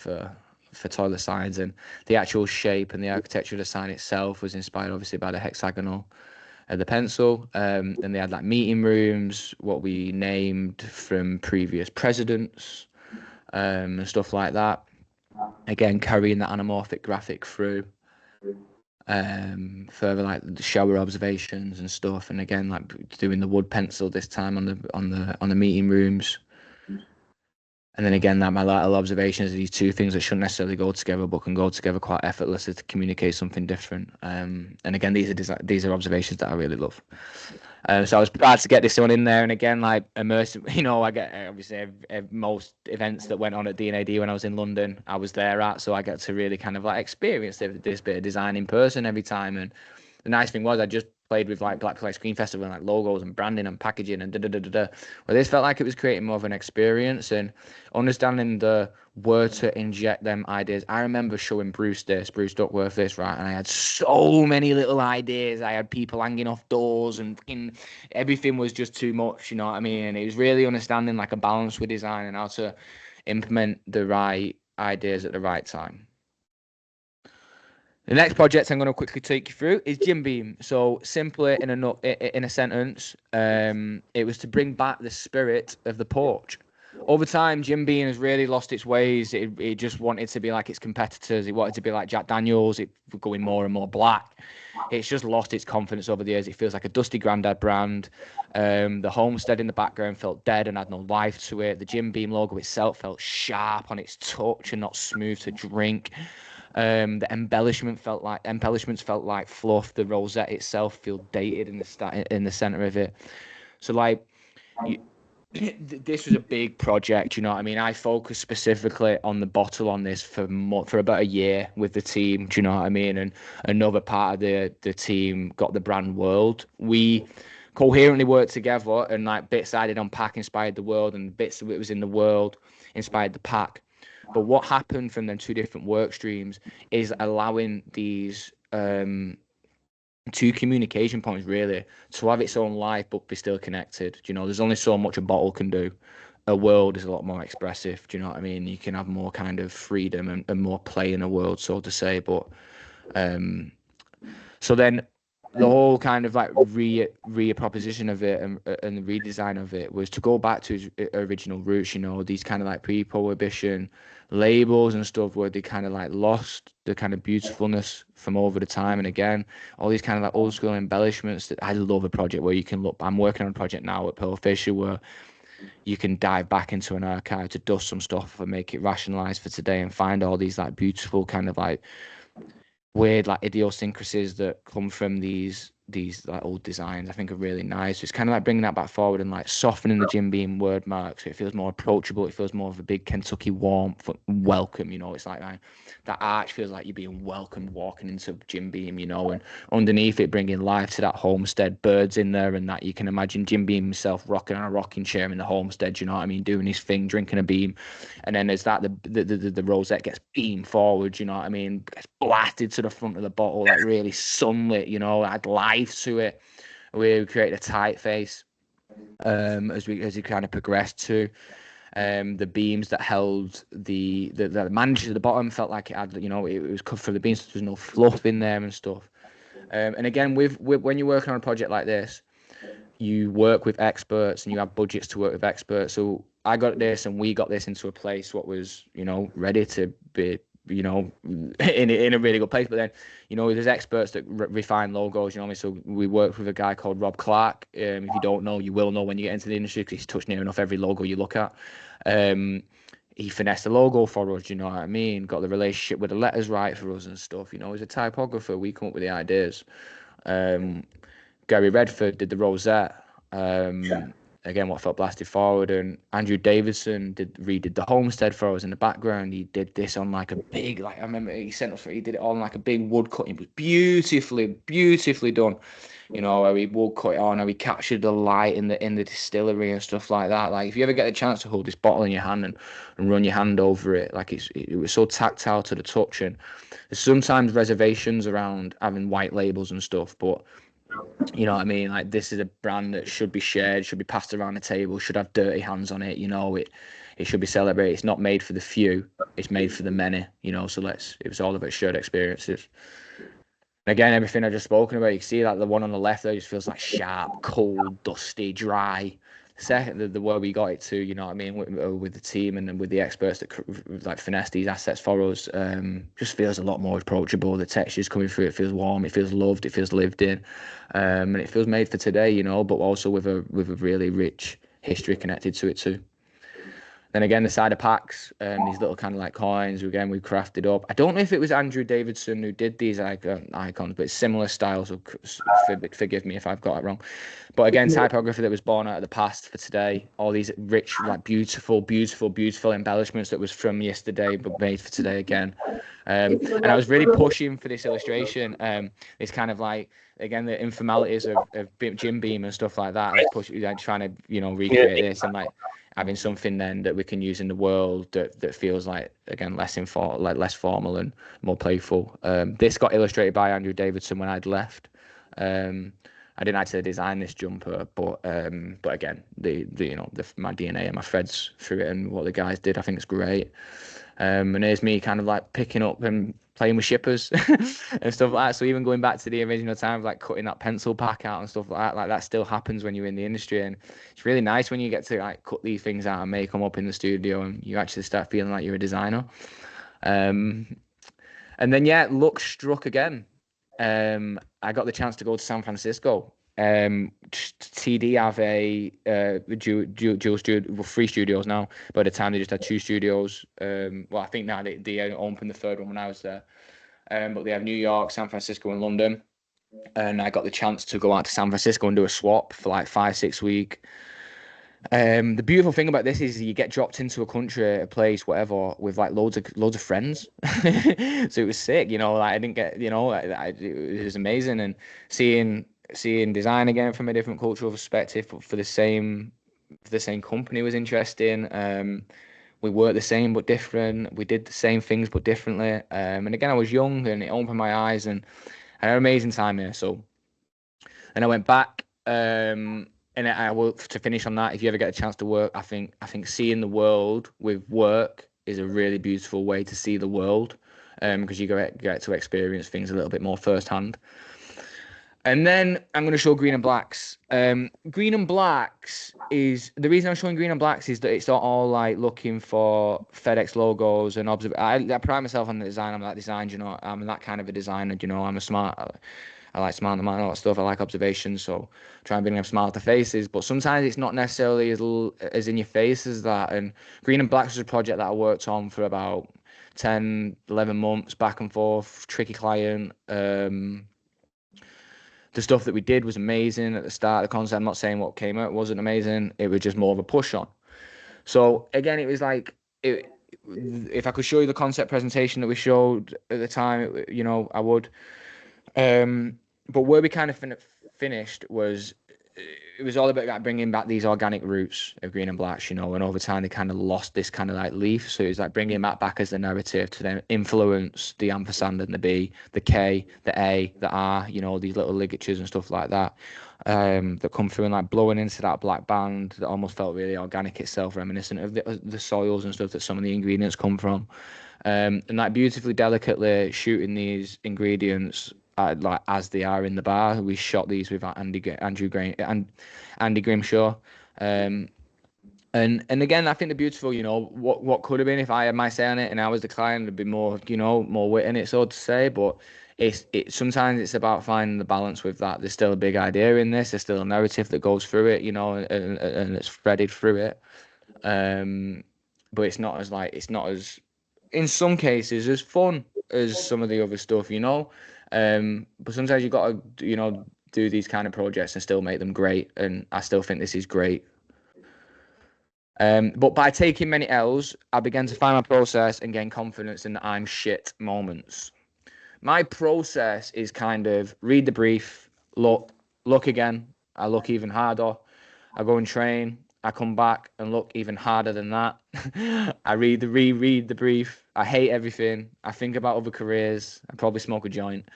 toilet signs, and the actual shape and the architecture of the sign itself was inspired obviously by the hexagonal of the pencil. And they had like meeting rooms, what we named from previous presidents, and stuff like that. Again, carrying that anamorphic graphic through. Further like the shower observations and stuff, and again like doing the wood pencil this time on the meeting rooms. And then again, that my little observations of these two things that shouldn't necessarily go together, but can go together quite effortlessly to communicate something different. And again, these are observations that I really love. So I was proud to get this one in there. And again, like immersive, I get obviously most events that went on at D&AD when I was in London, I was there at. So I get to really kind of like experience this bit of design in person every time. And the nice thing was I just played with like Blackpool Screen Festival and like logos and branding and packaging and Well, this felt like it was creating more of an experience and understanding the where to inject them ideas. I remember showing Bruce Duckworth this, right? And I had so many little ideas. I had people hanging off doors and everything was just too much, you know what I mean? And it was really understanding like a balance with design and how to implement the right ideas at the right time. The next project I'm going to quickly take you through is Jim Beam. So simply in a sentence, it was to bring back the spirit of the porch. Over time, Jim Beam has really lost its ways. It just wanted to be like its competitors. It wanted to be like Jack Daniels. It was going more and more black. It's just lost its confidence over the years. It feels like a dusty granddad brand. The homestead in the background felt dead and had no life to it. The Jim Beam logo itself felt sharp on its touch and not smooth to drink. The embellishments felt like fluff. The rosette itself felt dated in the center of it. So like, this was a big project. You know what I mean? I focused specifically on the bottle on this for about a year with the team. Do you know what I mean? And another part of the team got the brand world. We coherently worked together, and like bits I did on pack inspired the world, and bits of it was in the world inspired the pack. But what happened from them two different work streams is allowing these two communication points really to have its own life but be still connected. Do you know, there's only so much a bottle can do. A world is a lot more expressive. Do you know what I mean? You can have more kind of freedom and more play in a world, so to say. But so then the whole kind of like re-proposition of it and the redesign of it was to go back to its original roots, you know, these kind of like pre-prohibition labels and stuff where they kind of like lost the kind of beautifulness from over the time. And again, all these kind of like old school embellishments that I love. A project where you can look, I'm working on a project now at Pearlfisher where you can dive back into an archive to dust some stuff and make it rationalized for today and find all these like beautiful kind of like weird like idiosyncrasies that come from these like old designs. I think are really nice. It's kind of like bringing that back forward and like softening the Jim Beam word mark so it feels more approachable. It feels more of a big Kentucky warmth, welcome, you know. It's like that arch feels like you're being welcomed walking into Jim Beam, you know, and underneath it bringing life to that homestead, birds in there, and that you can imagine Jim Beam himself rocking on a rocking chair in the homestead, you know what I mean, doing his thing, drinking a beam. And then there's that the rosette gets beamed forward, you know what I mean, gets blasted to the front of the bottle, like really sunlit, you know, had life to it. We created a typeface as we kind of progressed to the beams that held the managers at the bottom felt like it had, you know, it was cut for the beams, so there's no fluff in there and stuff. And again, with when you're working on a project like this, you work with experts and you have budgets to work with experts. So I got this and we got this into a place what was, you know, ready to be you know, in a really good place. But then, you know, there's experts that refine logos. You know, so we work with a guy called Rob Clark. If you don't know, you will know when you get into the industry because he's touched near enough every logo you look at. He finessed the logo for us, you know what I mean? Got the relationship with the letters right for us and stuff. You know, he's a typographer. We come up with the ideas. Gary Redford did the rosette. Again, what felt blasted forward, and Andrew Davidson redid the homestead for us in the background. He did this on like a big, like I remember he sent us, he did it on like a big wood cut. It was beautifully done. You know, how he wood cut it on, how he captured the light in the distillery and stuff like that. Like if you ever get a chance to hold this bottle in your hand and run your hand over it, like it was so tactile to the touch. And there's sometimes reservations around having white labels and stuff, but you know what I mean? Like this is a brand that should be shared, should be passed around the table, should have dirty hands on it. You know, it should be celebrated. It's not made for the few; it's made for the many. You know, so it was all about shared experiences. And again, everything I just spoken about, you can see like the one on the left there just feels like sharp, cold, dusty, dry. Second, the where we got it to, you know what I mean, with the team and with the experts that like finesse these assets for us, just feels a lot more approachable. The texture's coming through, it feels warm, it feels loved, it feels lived in, and it feels made for today, you know, but also with a really rich history connected to it too. Then again, the cider packs, these little kind of like coins, again, we crafted up. I don't know if it was Andrew Davidson who did these icons, but it's similar styles, so forgive me if I've got it wrong. But again, typography that was born out of the past for today. All these rich, like beautiful embellishments that was from yesterday, but made for today again. And I was really pushing for this illustration. It's kind of like, again, the informalities of Jim Beam and stuff like that. I was pushing, like, trying to, you know, recreate this and like having something then that we can use in the world that feels like, again, less formal and more playful. This got illustrated by Andrew Davidson when I'd left. I didn't actually design this jumper, but again, my DNA and my threads through it and what the guys did, I think it's great. And here's me kind of like picking up and playing with shippers and stuff like that. So even going back to the original time of like cutting that pencil pack out and stuff like that still happens when you're in the industry. And it's really nice when you get to like cut these things out and make them up in the studio and you actually start feeling like you're a designer. And then, yeah, luck struck again. I got the chance to go to San Francisco. TD have a dual studio, well, 3 studios now. By the time they just had 2 studios. Well, I think now they opened the 3rd one when I was there. But they have New York, San Francisco, and London. And I got the chance to go out to San Francisco and do a swap for like 5-6 weeks. The beautiful thing about this is you get dropped into a country, a place, whatever, with like loads of friends. So it was sick, you know. Like I didn't get, you know, it was amazing, and seeing design again from a different cultural perspective, but for the same company was interesting. We worked the same but different. We did the same things but differently. And again, I was young, and it opened my eyes, and I had an amazing time here. So, and I went back. And I will, to finish on that, if you ever get a chance to work, I think seeing the world with work is a really beautiful way to see the world, because you get to experience things a little bit more firsthand. And then I'm going to show Green and Blacks. Green and Blacks is the reason I'm showing Green and Blacks is that it's not all like looking for FedEx logos and I pride myself on the design. I'm that design, you know. I'm that kind of a designer, you know. I like smart and all that stuff. I like observations, so try and bring them smile to faces. But sometimes it's not necessarily as in your face as that. And Green and Blacks was a project that I worked on for about 10, 11 months, back and forth, tricky client. The stuff that we did was amazing at the start of the concept. I'm not saying what came out wasn't amazing. It was just more of a push on. So again, it was like, if I could show you the concept presentation that we showed at the time, you know, I would. But where we kind of finished was, it was all about like bringing back these organic roots of Green and Blacks, you know, and over time they kind of lost this kind of like leaf. So it was like bringing that back as the narrative to then influence the ampersand and the B, the K, the A, the R, you know, these little ligatures and stuff like that, that come through and like blowing into that black band that almost felt really organic itself, reminiscent of the soils and stuff that some of the ingredients come from. And like beautifully, delicately shooting these ingredients like as they are in the bar. We shot these with Andy Grimshaw. And again, I think the beautiful, what could have been if I had my say on it and I was the client, there'd be more, more wit in it, so to say. But sometimes it's about finding the balance with that. There's still a big idea in this. There's still a narrative that goes through it, and it's threaded through it. But it's not as in some cases as fun as some of the other stuff. But sometimes you've got to, do these kind of projects and still make them great. And I still think this is great. But by taking many L's, I began to find my process and gain confidence in the I'm shit moments. My process is kind of read the brief, look again. I look even harder. I go and train. I come back and look even harder than that. I reread the brief. I hate everything. I think about other careers. I probably smoke a joint.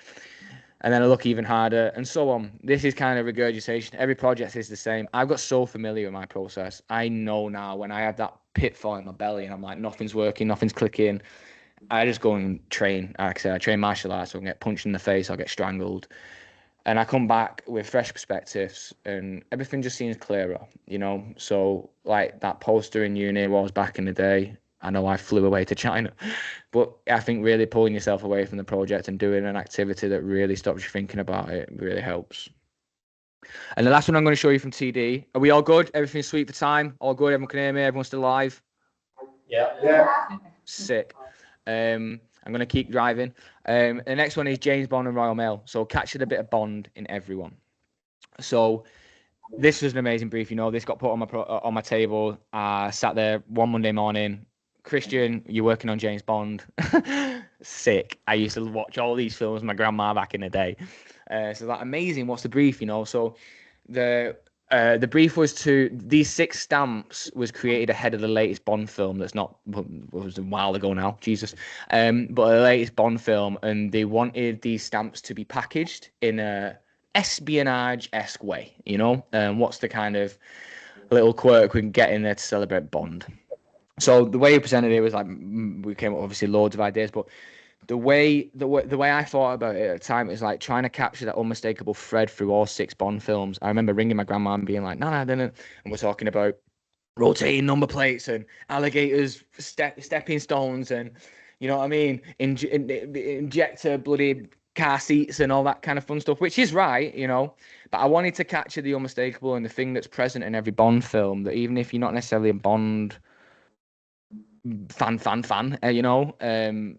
And then I look even harder, and so on. This is kind of regurgitation. Every project is the same. I've got so familiar with my process. I know now when I have that pitfall in my belly and I'm like, nothing's working, nothing's clicking, I just go and train. Like I said, I train martial arts, so I can get punched in the face, I'll get strangled. And I come back with fresh perspectives and everything just seems clearer. So like that poster in uni was back in the day. I know I flew away to China, but I think really pulling yourself away from the project and doing an activity that really stops you thinking about it really helps. And the last one I'm going to show you from TD. Are we all good? Everything's sweet for time? All good? Everyone can hear me? Everyone's still alive? Yeah. Sick. I'm going to keep driving. The next one is James Bond and Royal Mail. So captured a bit of Bond in everyone. So this was an amazing brief. This got put on my table. I sat there one Monday morning. Kristian, you're working on James Bond. Sick. I used to watch all these films with my grandma back in the day. So that amazing. What's the brief? So the brief was to these 6 stamps was created ahead of the latest Bond film. That's not was a while ago now, Jesus. But the latest Bond film, and they wanted these stamps to be packaged in a espionage-esque way. What's the kind of little quirk we can get in there to celebrate Bond? So the way he presented it was like we came up obviously loads of ideas, but the way I thought about it at the time is like trying to capture that unmistakable thread through all 6 Bond films. I remember ringing my grandma and being like, "No, I didn't," and we're talking about rotating number plates and alligators, stepping stones, and you know what I mean, injector bloody car seats and all that kind of fun stuff, which is right. But I wanted to capture the unmistakable and the thing that's present in every Bond film. That even if you're not necessarily a Bond fan,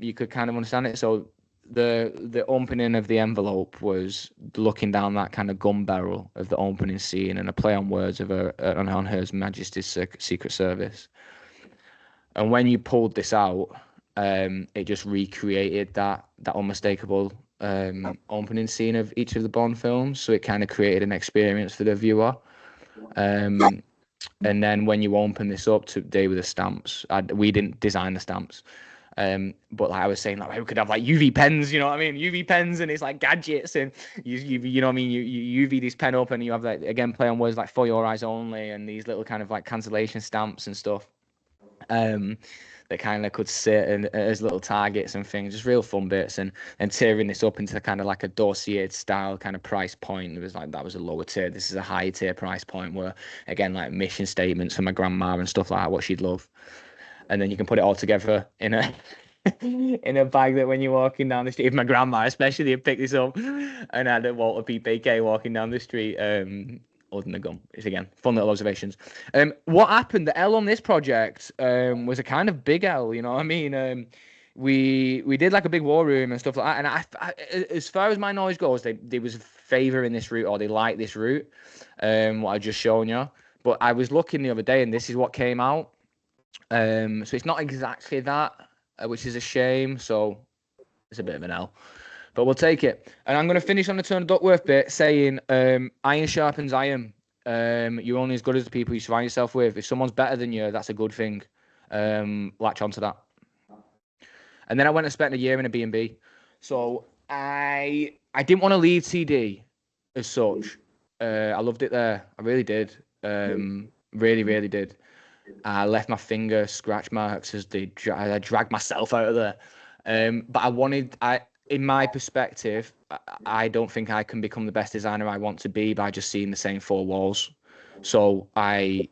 you could kind of understand it. So the opening of the envelope was looking down that kind of gun barrel of the opening scene and a play on words of on Her Majesty's Secret Service. And when you pulled this out, it just recreated that unmistakable opening scene of each of the Bond films. So it kind of created an experience for the viewer. And then when you open this up today with the stamps, we didn't design the stamps. But like I was saying, like we could have like UV pens, you know what I mean? UV pens, and it's like gadgets, and you know what I mean? You UV this pen up, and you have like again play on words like for your eyes only, and these little kind of like cancellation stamps and stuff. That kind of could sit as little targets and things, just real fun bits, and tearing this up into kind of like a dossier style kind of price point. It was like that was a lower tier. This is a higher tier price point where again like mission statements for my grandma and stuff like that, what she'd love, and then you can put it all together in a in a bag that when you're walking down the street, if my grandma especially had picked this up and had a Walter PPK walking down the street. Holding the gun. It's again fun little observations. What happened? The L on this project was a kind of big L. You know what I mean? We did like a big war room and stuff like that. And I as far as my knowledge goes, they was favouring this route or they liked this route. What I just shown you. But I was looking the other day and this is what came out. So it's not exactly that, which is a shame. So it's a bit of an L. But we'll take it. And I'm going to finish on the Turner Duckworth bit saying iron sharpens iron. You're only as good as the people you surround yourself with. If someone's better than you, that's a good thing. Latch onto that. And then I went and spent a year in a B&B. So I didn't want to leave TD as such. I loved it there. I really did. Really, really did. I left my finger scratch marks as I dragged myself out of there. But in my perspective, I don't think I can become the best designer I want to be by just seeing the same 4 walls. So I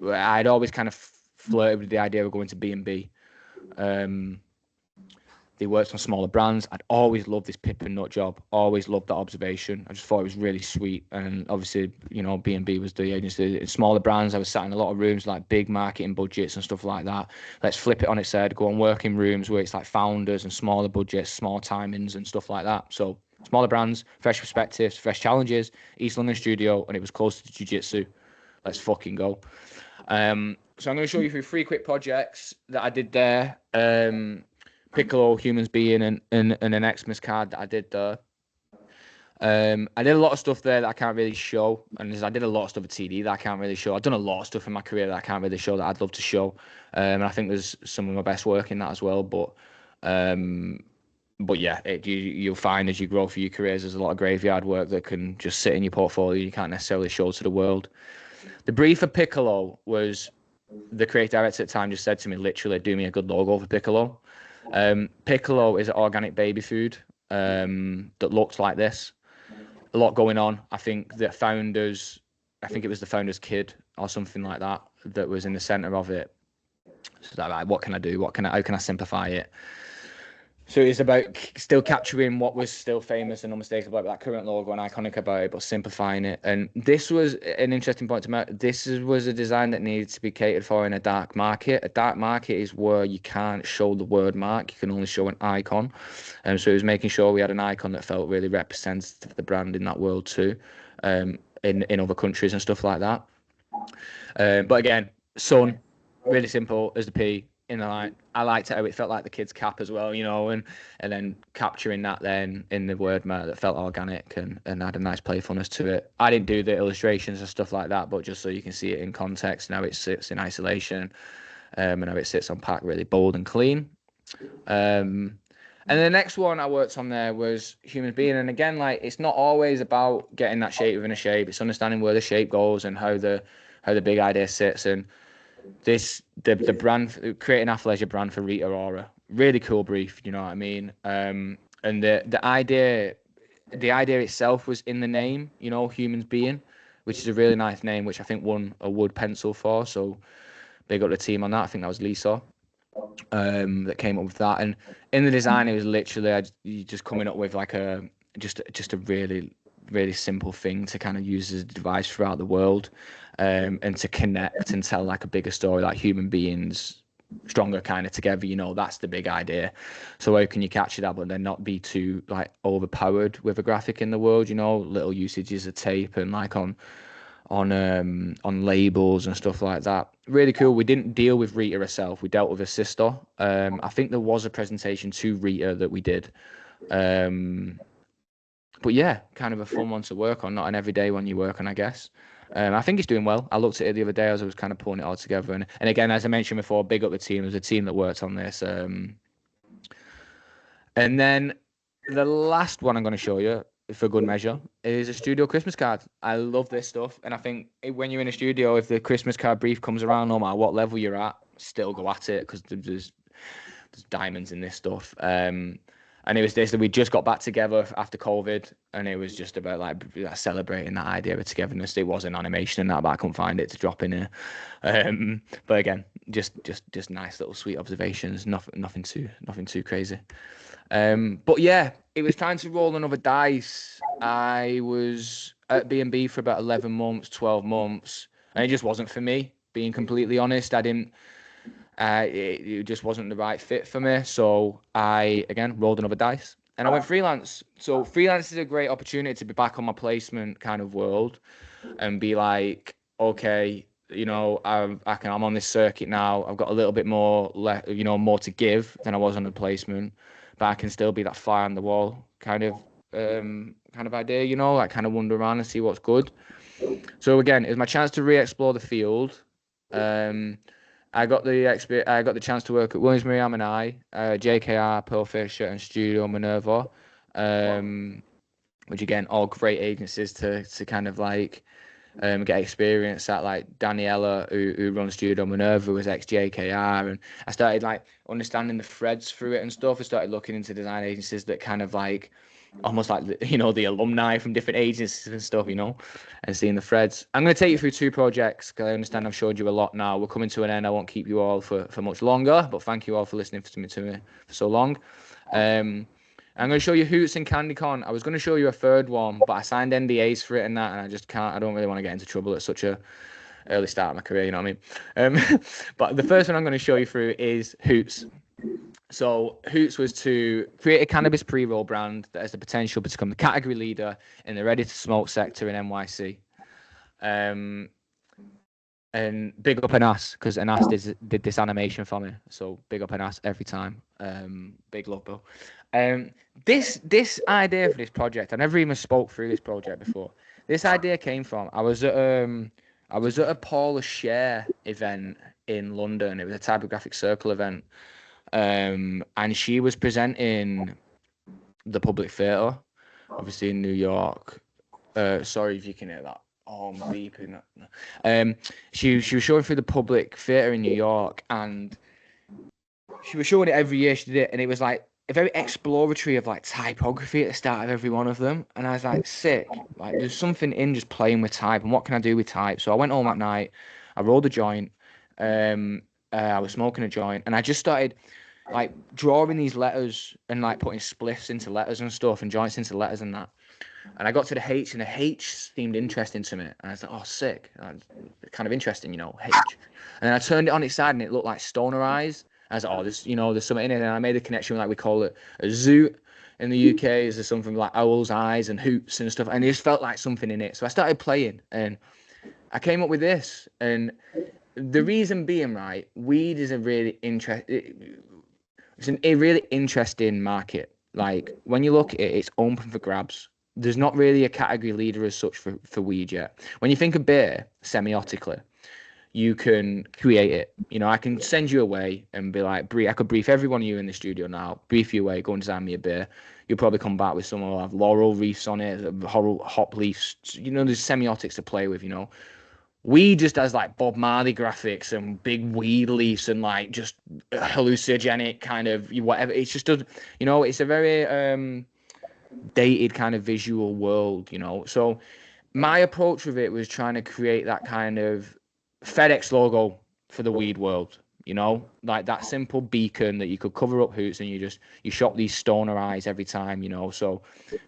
I'd always kind of flirted with the idea of going to B&B. They worked on smaller brands. I'd always loved this pip and nut job. Always loved that observation. I just thought it was really sweet. And obviously, you know, B&B was the agency. In smaller brands, I was sat in a lot of rooms, like big marketing budgets and stuff like that. Let's flip it on its head, go and work in rooms where it's like founders and smaller budgets, small timings and stuff like that. So smaller brands, fresh perspectives, fresh challenges, East London studio, and it was close to jiu-jitsu. Let's fucking go. So I'm going to show you through 3 quick projects that I did there. Piccolo, Humans Being, and an Xmas card that I did there. I did a lot of stuff there that I can't really show, and I did a lot of stuff at TD that I can't really show. I've done a lot of stuff in my career that I can't really show that I'd love to show, and I think there's some of my best work in that as well. But yeah, you'll find as you grow through your careers, there's a lot of graveyard work that can just sit in your portfolio. You can't necessarily show to the world. The brief for Piccolo was the creative director at the time just said to me, literally, do me a good logo for Piccolo. Piccolo is an organic baby food that looked like this. A lot going on. I think it was the founder's kid or something like that that was in the center of it. So that, like, what can I do? How can I simplify it? So it's about still capturing what was still famous and unmistakable about that current logo and iconic about it, but simplifying it. And this was an interesting point to make. Was a design that needed to be catered for in a dark market. A dark market is where you can't show the word mark. You can only show an icon. So it was making sure we had an icon that felt really representative of the brand in that world too, in other countries and stuff like that. But again, sun, really simple as the P. In the line, I liked it how it felt like the kid's cap as well, you know, and then capturing that then in the word that felt organic and had a nice playfulness to it. I didn't do the illustrations and stuff like that, but just so you can see it in context and how it sits in isolation, and how it sits on pack really bold and clean. And the next one I worked on there was Humans Being, and again, like, it's not always about getting that shape within a shape. It's understanding where the shape goes and how the big idea sits. And the brand, creating athleisure brand for Rita Ora, really cool brief, you know what I mean? And the idea itself was in the name, you know, Humans Being, which is a really nice name, which I think won a wood pencil for. So big up the team on that. I think that was Lisa that came up with that. And in the design, it was literally just coming up with like just a really, really simple thing to kind of use as a device throughout the world, and to connect and tell like a bigger story, like human beings stronger kind of together, you know. That's the big idea. So how can you capture that but then not be too like overpowered with a graphic in the world, you know, little usages of tape and like on labels and stuff like that. Really cool. We didn't deal with Rita herself, we dealt with her sister. I think there was a presentation to Rita that we did, but yeah, kind of a fun one to work on, not an everyday one you work on, I guess. I think it's doing well. I looked at it the other day as I was kind of pulling it all together. And again, as I mentioned before, big up the team. There's a team that worked on this. And then the last one I'm going to show you, for good measure, is a studio Christmas card. I love this stuff. And I think when you're in a studio, if the Christmas card brief comes around, no matter what level you're at, still go at it, because there's diamonds in this stuff. And it was this that we just got back together after COVID, and it was just about like celebrating that idea of togetherness. It was an animation and that, but I couldn't find it to drop in here. But again, just nice little sweet observations. Nothing too crazy. But yeah, it was time to roll another dice. I was at B&B for about 11 months, 12 months, and it just wasn't for me. Being completely honest, it just wasn't the right fit for me. So I, again, rolled another dice and I went freelance. So freelance is a great opportunity to be back on my placement kind of world and be like, okay, you know, I'm on this circuit now. I've got a little bit more, more to give than I was on the placement, but I can still be that fly on the wall kind of idea, you know, like kind of wander around and see what's good. So again, it was my chance to re-explore the field. I got the chance to work at Williams-Marie M&I, JKR, Pearlfisher, and Studio Minerva, which again, all great agencies to kind of like get experience at. Like Daniela, who runs Studio Minerva, was ex-JKR, and I started like understanding the threads through it and stuff. I started looking into design agencies that kind of like almost like the alumni from different agencies and stuff, and seeing the threads. I'm going to take you through 2 projects because I understand I've showed you a lot now. We're coming to an end. I won't keep you all for much longer, but thank you all for listening to me for so long. I'm going to show you Hoots and CandyCon. I was going to show you a third one, but I signed NDAs for it and that, and I just can't. I don't really want to get into trouble at such a early start of my career, you know what I mean? But the first one I'm going to show you through is Hoots. So Hoots was to create a cannabis pre-roll brand that has the potential to become the category leader in the ready-to-smoke sector in NYC. And big up Anas, because Anas did this animation for me. So big up Anas every time. Big love, bro. This idea for this project, I never even spoke through this project before. This idea came from I was at a Paula Scher event in London. It was a typographic circle event. And she was presenting the Public Theatre, obviously in New York. Sorry if you can hear that. Oh, I'm beeping. She was showing through the Public Theatre in New York, and she was showing it every year. She did it, and it was like a very exploratory of like typography at the start of every one of them. And I was like, sick. Like, there's something in just playing with type, and what can I do with type? So I went home that night. I rolled a joint. I was smoking a joint, and I just started like drawing these letters and like putting spliffs into letters and stuff and joints into letters and that. And I got to the H, and the H seemed interesting to me. And I was like, oh, sick. Kind of interesting, H. And then I turned it on its side, and it looked like stoner eyes. I was like, oh, there's something in it. And I made a connection with, like, we call it a zoot in the UK. Is there something like owl's eyes and hoots and stuff? And it just felt like something in it. So I started playing, and I came up with this. And the reason being, right, weed is a really it's a really interesting market. Like, when you look at it, it's open for grabs. There's not really a category leader as such for weed yet. When you think of beer, semiotically, you can create it. I can send you away and be like, I could brief every one of you in the studio now, brief you away, go and design me a beer. You'll probably come back with someone who'll have laurel reefs on it, hop leaves. There's semiotics to play with, Weed just has like Bob Marley graphics and big weed leaves and like just hallucinogenic kind of whatever. It's just does, it's a very dated kind of visual world, So my approach with it was trying to create that kind of FedEx logo for the weed world, like that simple beacon that you could cover up Hoots, and you shop these stoner eyes every time, So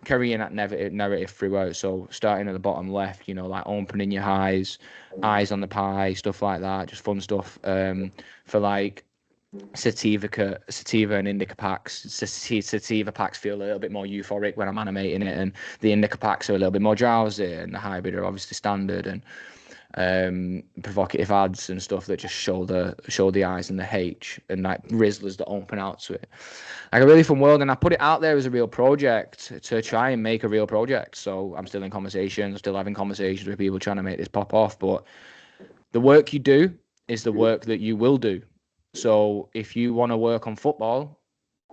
carrying that narrative throughout. So starting at the bottom left, like opening your eyes on the pie, stuff like that, just fun stuff. For like sativa and indica packs. Sativa packs feel a little bit more euphoric when I'm animating it, and the indica packs are a little bit more drowsy, and the hybrid are obviously standard, and provocative ads and stuff that just show the eyes and the H, and like Rizzlers that open out to it. Like a really fun world, and I put it out there as a real project to try and make a real project. So I'm still in conversations, still having conversations with people trying to make this pop off, but the work you do is the work that you will do. So if you want to work on football,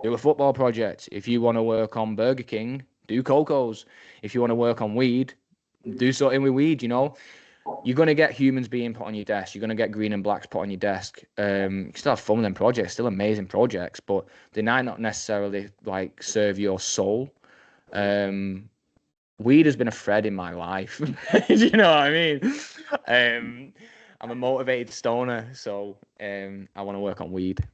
do a football project. If you want to work on Burger King, do Coco's. If you want to work on weed, do something with weed, You're going to get humans being put on your desk. You're going to get green and blacks put on your desk. You still have fun with them projects, still amazing projects, but they might not necessarily like serve your soul. Weed has been a thread in my life. Do you know what I mean? I'm a motivated stoner, so I want to work on weed.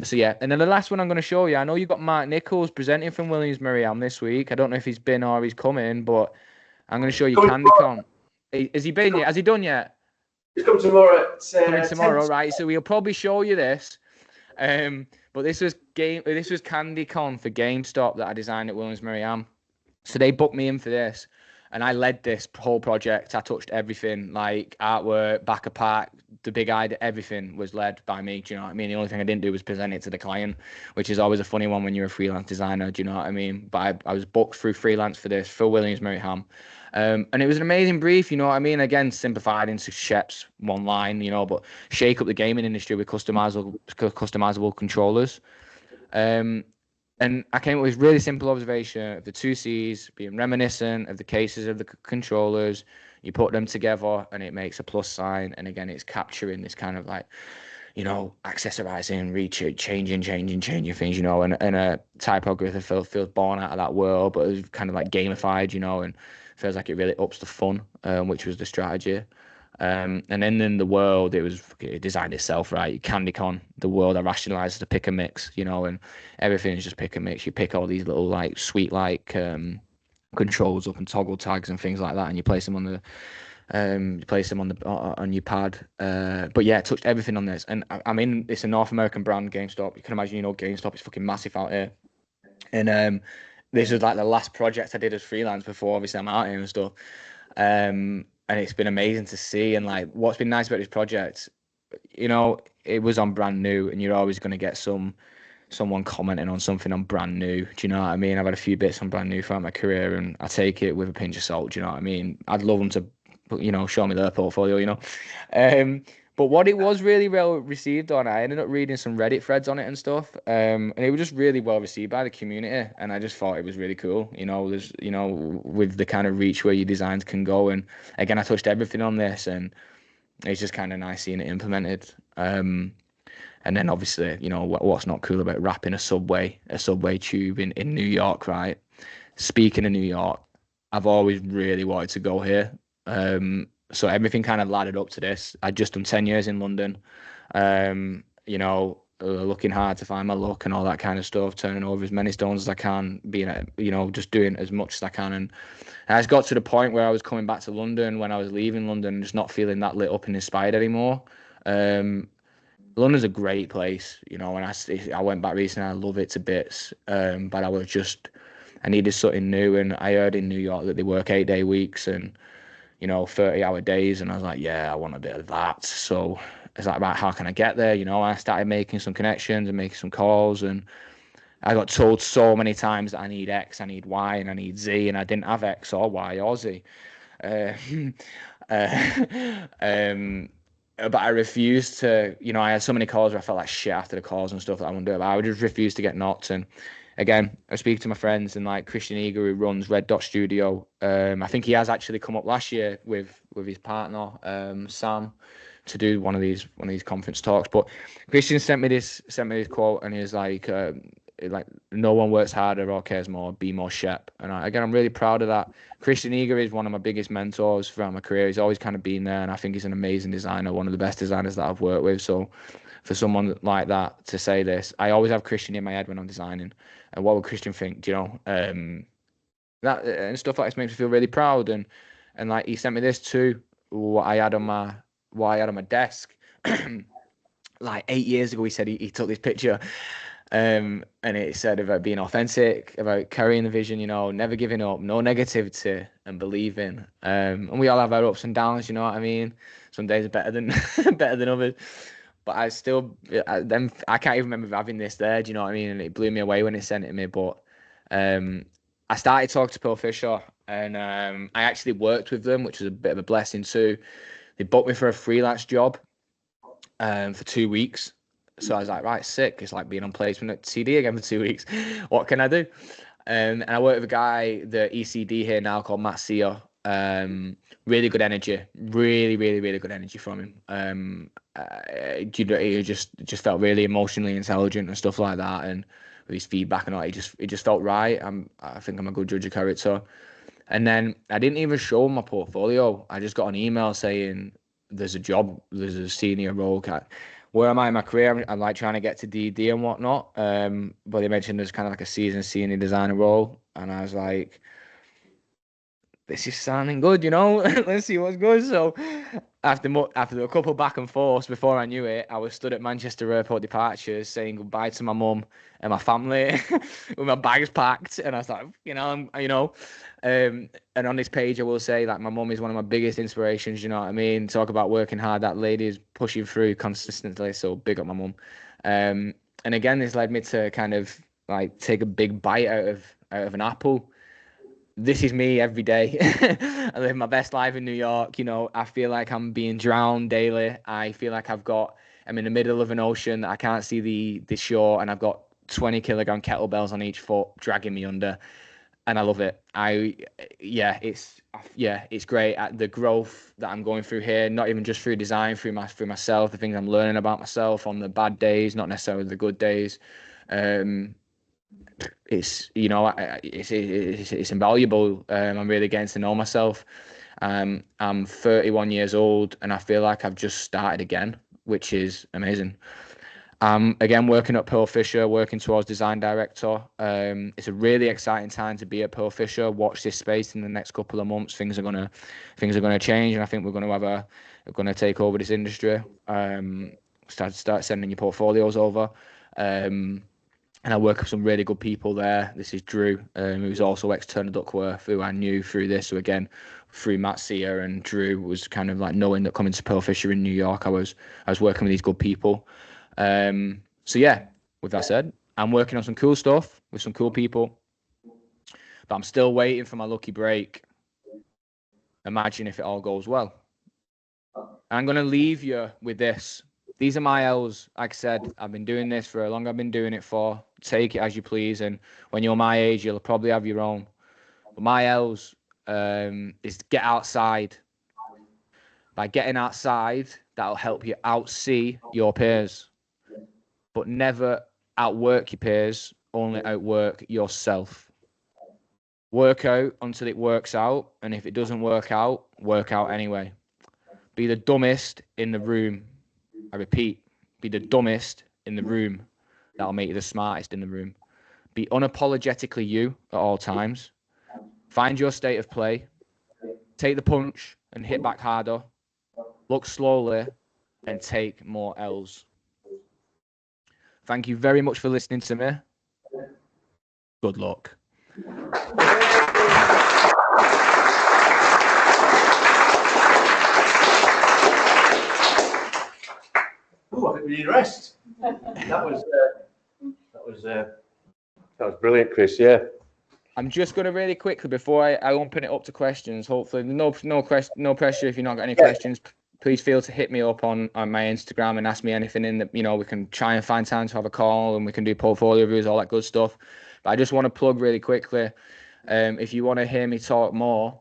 So yeah, and then the last one I'm going to show you, I know you've got Mark Nichols presenting from Williams-Mariam this week. I don't know if he's been or he's coming, but I'm going to show you CandyCon. Has he been yet? Has he done yet? He's coming tomorrow. Coming tomorrow, right? So we'll probably show you this. But this was CandyCon for GameStop that I designed at Williams-Mariam. So they booked me in for this, and I led this whole project. I touched everything, like artwork, back of pack, the big idea, everything was led by me. Do you know what I mean? The only thing I didn't do was present it to the client, which is always a funny one when you're a freelance designer. Do you know what I mean? But I was booked through freelance for this, for Williams-Mariam. And it was an amazing brief, you know what I mean? Again, simplified into Shep's one line, but shake up the gaming industry with customizable controllers. And I came up with really simple observation of the 2 C's being reminiscent of the cases of the controllers. You put them together and it makes a plus sign. And again, it's capturing this kind of like, accessorizing, changing things, and a typography feels born out of that world, but it's kind of like gamified, and feels like it really ups the fun, which was the strategy. And then in the world, it designed itself, right? CandyCon, the world I rationalized as a pick and mix, and everything is just pick and mix. You pick all these little like sweet like controls up and toggle tags and things like that, and you place them on the on your pad. But yeah, it touched everything on this, and I mean it's a North American brand, GameStop. You can imagine, GameStop is fucking massive out here, and this was like the last project I did as freelance before obviously I'm out here and stuff. And it's been amazing to see. And like, what's been nice about this project, it was on brand new, and you're always going to get someone commenting on something on brand new. Do you know what I mean? I've had a few bits on brand new throughout my career, and I take it with a pinch of salt. Do you know what I mean? I'd love them to, show me their portfolio. But what it was really well received on, I ended up reading some Reddit threads on it and stuff, and it was just really well received by the community, and I just thought it was really cool. There's, with the kind of reach where your designs can go, and again, I touched everything on this, and it's just kind of nice seeing it implemented. And then obviously, what's not cool about wrapping a subway tube in New York, right? Speaking of New York, I've always really wanted to go here. So everything kind of laddered up to this. I'd just done 10 years in London, looking hard to find my look and all that kind of stuff, turning over as many stones as I can, just doing as much as I can. And I just got to the point where I was coming back to London when I was leaving London, just not feeling that lit up and inspired anymore. London's a great place, and I went back recently, I love it to bits. But I needed something new, and I heard in New York that they work 8-day weeks and 30-hour days, and I was like, yeah, I want a bit of that. So it's like, right, how can I get there? I started making some connections and making some calls, and I got told so many times that I need X, I need Y, and I need Z, and I didn't have X or Y or Z. Uh, but I refused to, I had so many calls where I felt like shit after the calls and stuff that I wouldn't do it. But I would just refuse to get knocked. And again, I speak to my friends, and like Kristian who runs Red Dot Studio. I think he has actually come up last year with his partner, Sam, to do one of these conference talks. But Kristian sent me this quote, and he was like no one works harder or cares more, be more Shep. And I'm really proud of that. Kristian is one of my biggest mentors throughout my career. He's always kind of been there, and I think he's an amazing designer, one of the best designers that I've worked with. So for someone like that to say this, I always have Kristian in my head when I'm designing. And what would Kristian think? That and stuff like this makes me feel really proud. And like he sent me this too, what I had on my desk. Like 8 years ago, he said he took this picture. And it said about being authentic, about carrying the vision, never giving up, no negativity, and believing. And we all have our ups and downs, you know what I mean? Some days are better than others. But I can't even remember having this there, do you know what I mean? And it blew me away when it sent it to me. But I started talking to Pearlfisher, and I actually worked with them, which was a bit of a blessing too. They booked me for a freelance job for 2 weeks. So I was like, right, sick. It's like being on placement at CD again for 2 weeks. What can I do? And I work with a guy, the ECD here now, called Matt Sear. Really good energy. Really, really, really good energy from him. He just felt really emotionally intelligent and stuff like that. And with his feedback and all, it just felt right. I think I'm a good judge of character. And then I didn't even show him my portfolio. I just got an email saying there's a senior role. Where am I in my career? I'm like trying to get to DD and whatnot. But they mentioned there's kind of like a seasoned senior designer role, and I was like, this is sounding good, Let's see what's good. So after a couple back and forths, before I knew it, I was stood at Manchester Airport departures saying goodbye to my mum and my family with my bags packed, and I was like, and on this page I will say that my mum is one of my biggest inspirations. You know what I mean? Talk about working hard. That lady is pushing through consistently. So big up my mum. And again, this led me to kind of like take a big bite out of an apple. This is me every day. I live my best life in New York. I feel like I'm being drowned daily. I feel like I'm in the middle of an ocean. I can't see the shore, and I've got 20 kilogram kettlebells on each foot dragging me under. and I love it. It's great. The growth that I'm going through here, not even just through design, through myself, the things I'm learning about myself on the bad days, not necessarily the good days. It's it's invaluable. I'm really getting to know myself. I'm 31 years old, and I feel like I've just started again, which is amazing. Again, working at Pearlfisher, working towards design director. It's a really exciting time to be at Pearlfisher. Watch this space in the next couple of months. Things are gonna change, and I think we're gonna take over this industry. Start sending your portfolios over. And I work with some really good people there. This is Drew, who's also ex-Turner Duckworth, who I knew through this. So again, through Matt Sear and Drew, was kind of like knowing that coming to Pearlfisher in New York, I was working with these good people. So yeah, with that said, I'm working on some cool stuff with some cool people, but I'm still waiting for my lucky break. Imagine if it all goes well. I'm going to leave you with this. These are my L's. Like I said, I've been doing this for how long I've been doing it for. Take it as you please. And when you're my age, you'll probably have your own. But my L's is get outside. By getting outside, that'll help you outsee your peers. But never outwork your peers, only outwork yourself. Work out until it works out. And if it doesn't work out anyway. Be the dumbest in the room. I repeat, be the dumbest in the room. That'll make you the smartest in the room. Be unapologetically you at all times. Find your state of play. Take the punch and hit back harder. Look slowly and take more L's. Thank you very much for listening to me. Good luck. Ooh, I think we need a rest. That was brilliant, Chris. Yeah. I'm just going to really quickly, before I open it up to questions, hopefully no pressure. If you've not got any questions, please feel to hit me up on my Instagram and ask me anything we can try and find time to have a call and we can do portfolio reviews, all that good stuff. But I just want to plug really quickly, if you want to hear me talk more,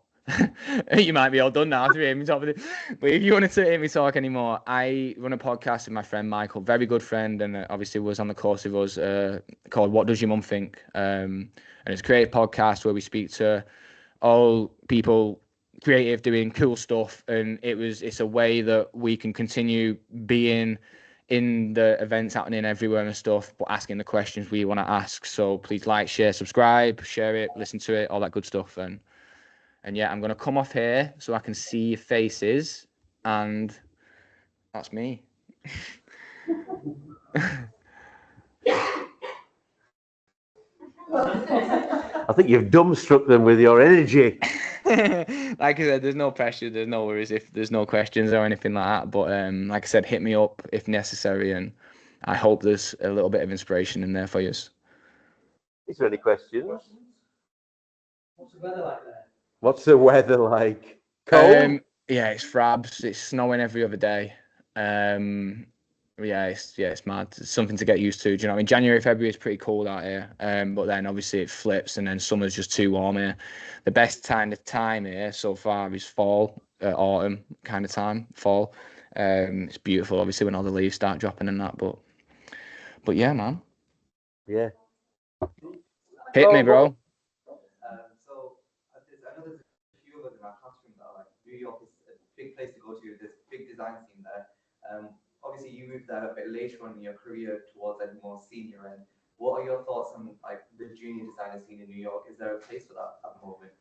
you might be all done now after hearing me talk. But if you want to hear me talk anymore, I run a podcast with my friend Michael, very good friend, and obviously was on the course with us, called What Does Your Mum Think? And it's a creative podcast where we speak to all people creative doing cool stuff, and it's a way that we can continue being in the events happening everywhere and stuff, but asking the questions we want to ask. So please like, share, subscribe, share it, listen to it, all that good stuff. And yeah, I'm going to come off here so I can see your faces. And that's me. I think you've dumbstruck them with your energy. Like I said, there's no pressure, there's no worries if there's no questions or anything like that. But like I said, hit me up if necessary. And I hope there's a little bit of inspiration in there for you. Is there any questions? What's the weather like there? What's the weather like? Cold? Yeah, it's frabs. It's snowing every other day. It's mad. It's something to get used to. Do you know what I mean? January, February is pretty cold out here. But then obviously it flips, and then summer's just too warm here. The best kind of time here so far is fall, autumn kind of time, fall. It's beautiful, obviously, when all the leaves start dropping and that. But yeah, man. Yeah. Hit me, bro. So I know there's a few of us in our classroom that are like, New York is a big place to go to. There's a big design scene there. Obviously, you moved there a bit later on in your career towards a more senior end. What are your thoughts on like the junior designer scene in New York? Is there a place for that at the moment?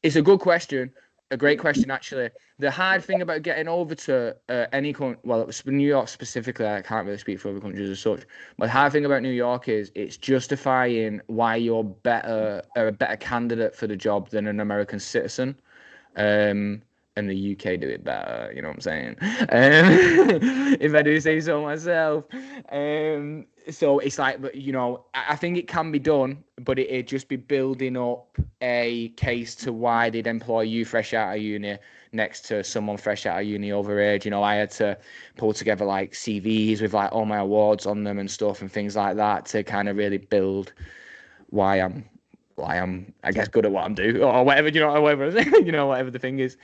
It's a good question. A great question, actually. The hard thing about getting over to any country, well, it was New York specifically, I can't really speak for other countries as such, but the hard thing about New York is it's justifying why you're a better candidate for the job than an American citizen. And the UK do it better, you know what I'm saying? If I do say so myself. So it's like, but you know, I think it can be done, but it'd just be building up a case to why they'd employ you fresh out of uni next to someone fresh out of uni over age. You know, I had to pull together like CVs with like all my awards on them and stuff and things like that to kind of really build why I'm well, I am, I guess, good at what I'm doing or whatever, whatever, whatever the thing is.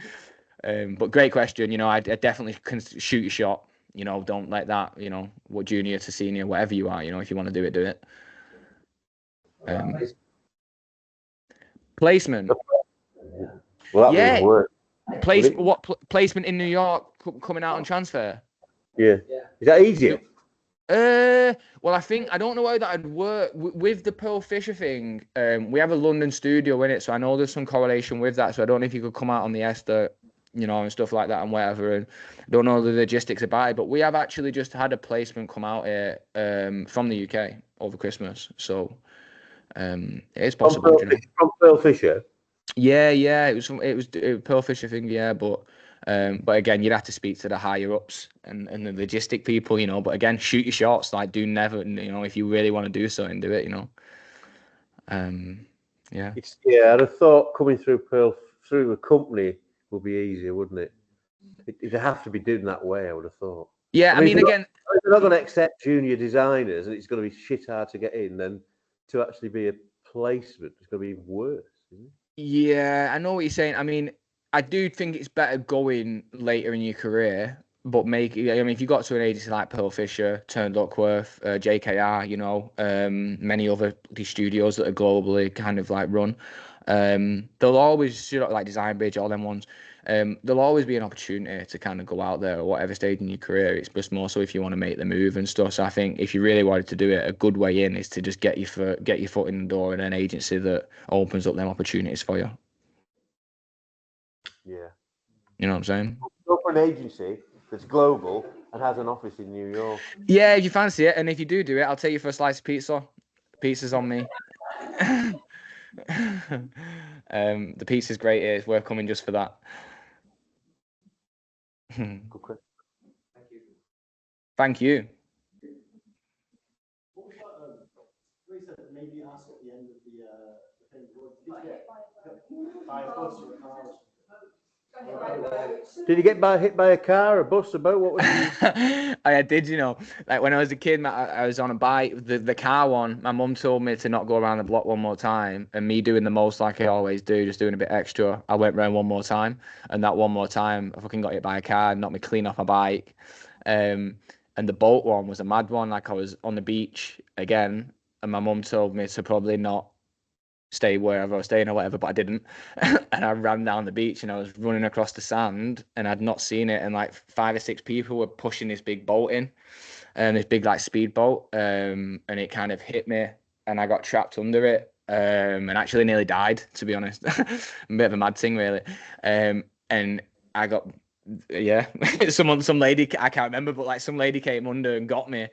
But great question. I definitely can shoot your shot. Don't let that, what junior to senior, whatever you are, if you want to do it, do it. Placement. Well, that means work. Placement in New York coming out on transfer? Yeah. Is that easier? Well, I don't know how that would work with the Pearlfisher thing. We have a London studio in it, so I know there's some correlation with that. So I don't know if you could come out on the Esther, and stuff like that and whatever. And I don't know the logistics about it, but we have actually just had a placement come out here from the UK over Christmas. So it is possible. From Pearlfisher. Yeah, it was a Pearlfisher thing, yeah, but again, you'd have to speak to the higher ups and the logistic people, but again, shoot your shots, like do never, if you really want to do something, do it, yeah. I'd have thought coming through through a company would be easier, wouldn't it? It'd have to be done that way, I would have thought. Yeah, I mean again, if they're not going to accept junior designers and it's going to be shit hard to get in, then to actually be a placement, it's going to be even worse, isn't it? Yeah, I know what you're saying. I mean, I do think it's better going later in your career, but if you got to an agency like Pearlfisher, Turner Duckworth, JKR, many other these studios that are globally kind of like run, they'll always, like Design Bridge, all them ones, there'll always be an opportunity to kind of go out there at whatever stage in your career. It's just more so if you want to make the move and stuff. So I think if you really wanted to do it, a good way in is to just get your foot in the door in an agency that opens up them opportunities for you. Yeah. You know what I'm saying? Go for an agency that's global and has an office in New York. Yeah, if you fancy it, and if you do it, I'll take you for a slice of pizza. Pizza's on me. The pizza's great here. It's worth coming just for that. Good question. Thank you. Maybe ask at the end of the thing. Buy a bus or a car. Did you get hit by a car, a bus, a boat? What was it? I did, like when I was a kid, I was on a bike, the car one. My mum told me to not go around the block one more time, and me doing the most like I always do, just doing a bit extra. I went round one more time, and that one more time, I fucking got hit by a car, knocked me clean off my bike. And the boat one was a mad one. Like I was on the beach again, and my mum told me to probably not stay wherever I was staying or whatever, but I didn't. And I ran down the beach and I was running across the sand and I'd not seen it. And like 5 or 6 people were pushing this big boat in, and this big like speedboat. And it kind of hit me and I got trapped under it. And actually nearly died, to be honest. A bit of a mad thing, really. And I got, some lady, I can't remember, but like some lady came under and got me.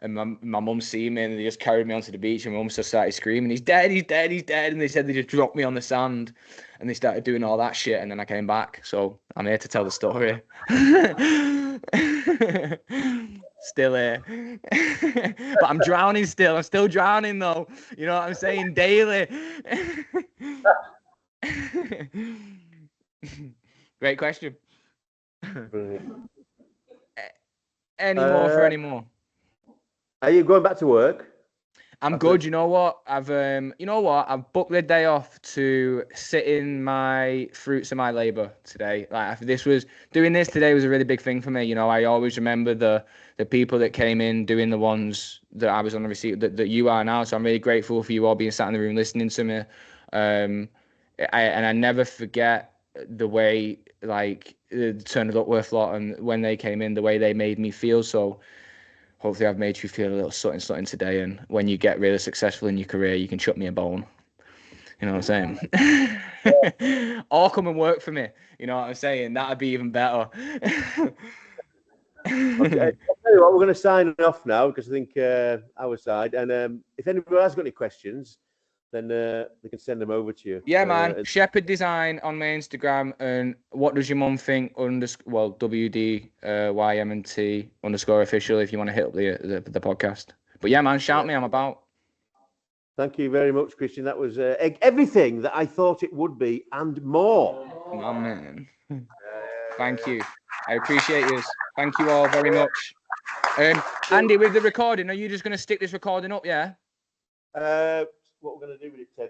And my mum seen me and they just carried me onto the beach, and my mum just started screaming, he's dead, he's dead, he's dead. And they said they just dropped me on the sand and they started doing all that shit. And then I came back. So I'm here to tell the story. Still here. But I'm drowning still. I'm still drowning though. You know what I'm saying? Daily. Great question. Any more? Are you going back to work? I'm good. You know what? I've booked the day off to sit in my fruits of my labor today. Like doing this today was a really big thing for me. I always remember the people that came in doing the ones that I was on the receipt that you are now. So I'm really grateful for you all being sat in the room listening to me. I never forget the way like the Turner Duckworth lot, and when they came in, the way they made me feel. So hopefully I've made you feel a little something today. And when you get really successful in your career, you can chuck me a bone. You know what I'm saying? Or come and work for me. You know what I'm saying? That'd be even better. Okay, I'll tell you what, we're going to sign off now because I think our side. And if anybody has got any questions, then they can send them over to you. Yeah, man. Shepherd Design on my Instagram, and what does your mum think? WDYMNT _official if you want to hit up the podcast. But yeah, man, shout me. I'm about. Thank you very much, Kristian. That was everything that I thought it would be and more. Oh, man. Thank you. I appreciate you. Thank you all very much. Andy, with the recording, are you just going to stick this recording up, yeah? what we're going to do with it, Ted?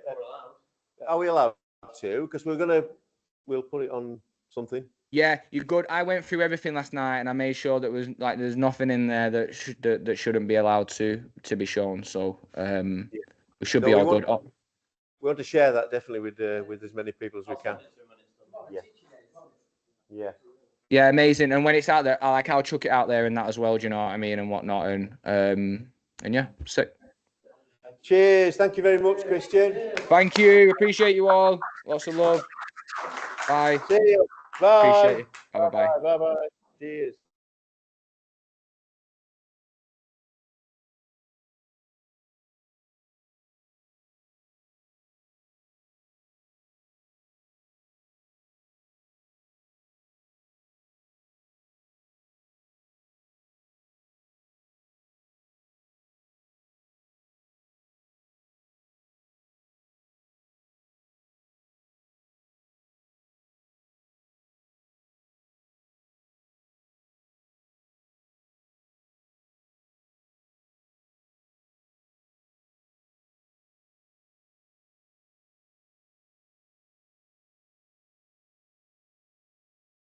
Are we allowed to? Because we'll put it on something. Yeah, you're good. I went through everything last night, and I made sure that there's nothing in there that shouldn't be allowed to be shown. So we should be all good. We want to share that definitely with as many people as we can. Yeah, amazing. And when it's out there, I'll chuck it out there and that as well. Do you know what I mean and whatnot? And yeah, sick. Cheers. Thank you very much, Kristian. Thank you. Appreciate you all. Lots of love. Bye. See you. Bye. Appreciate it. Bye. Bye. Cheers.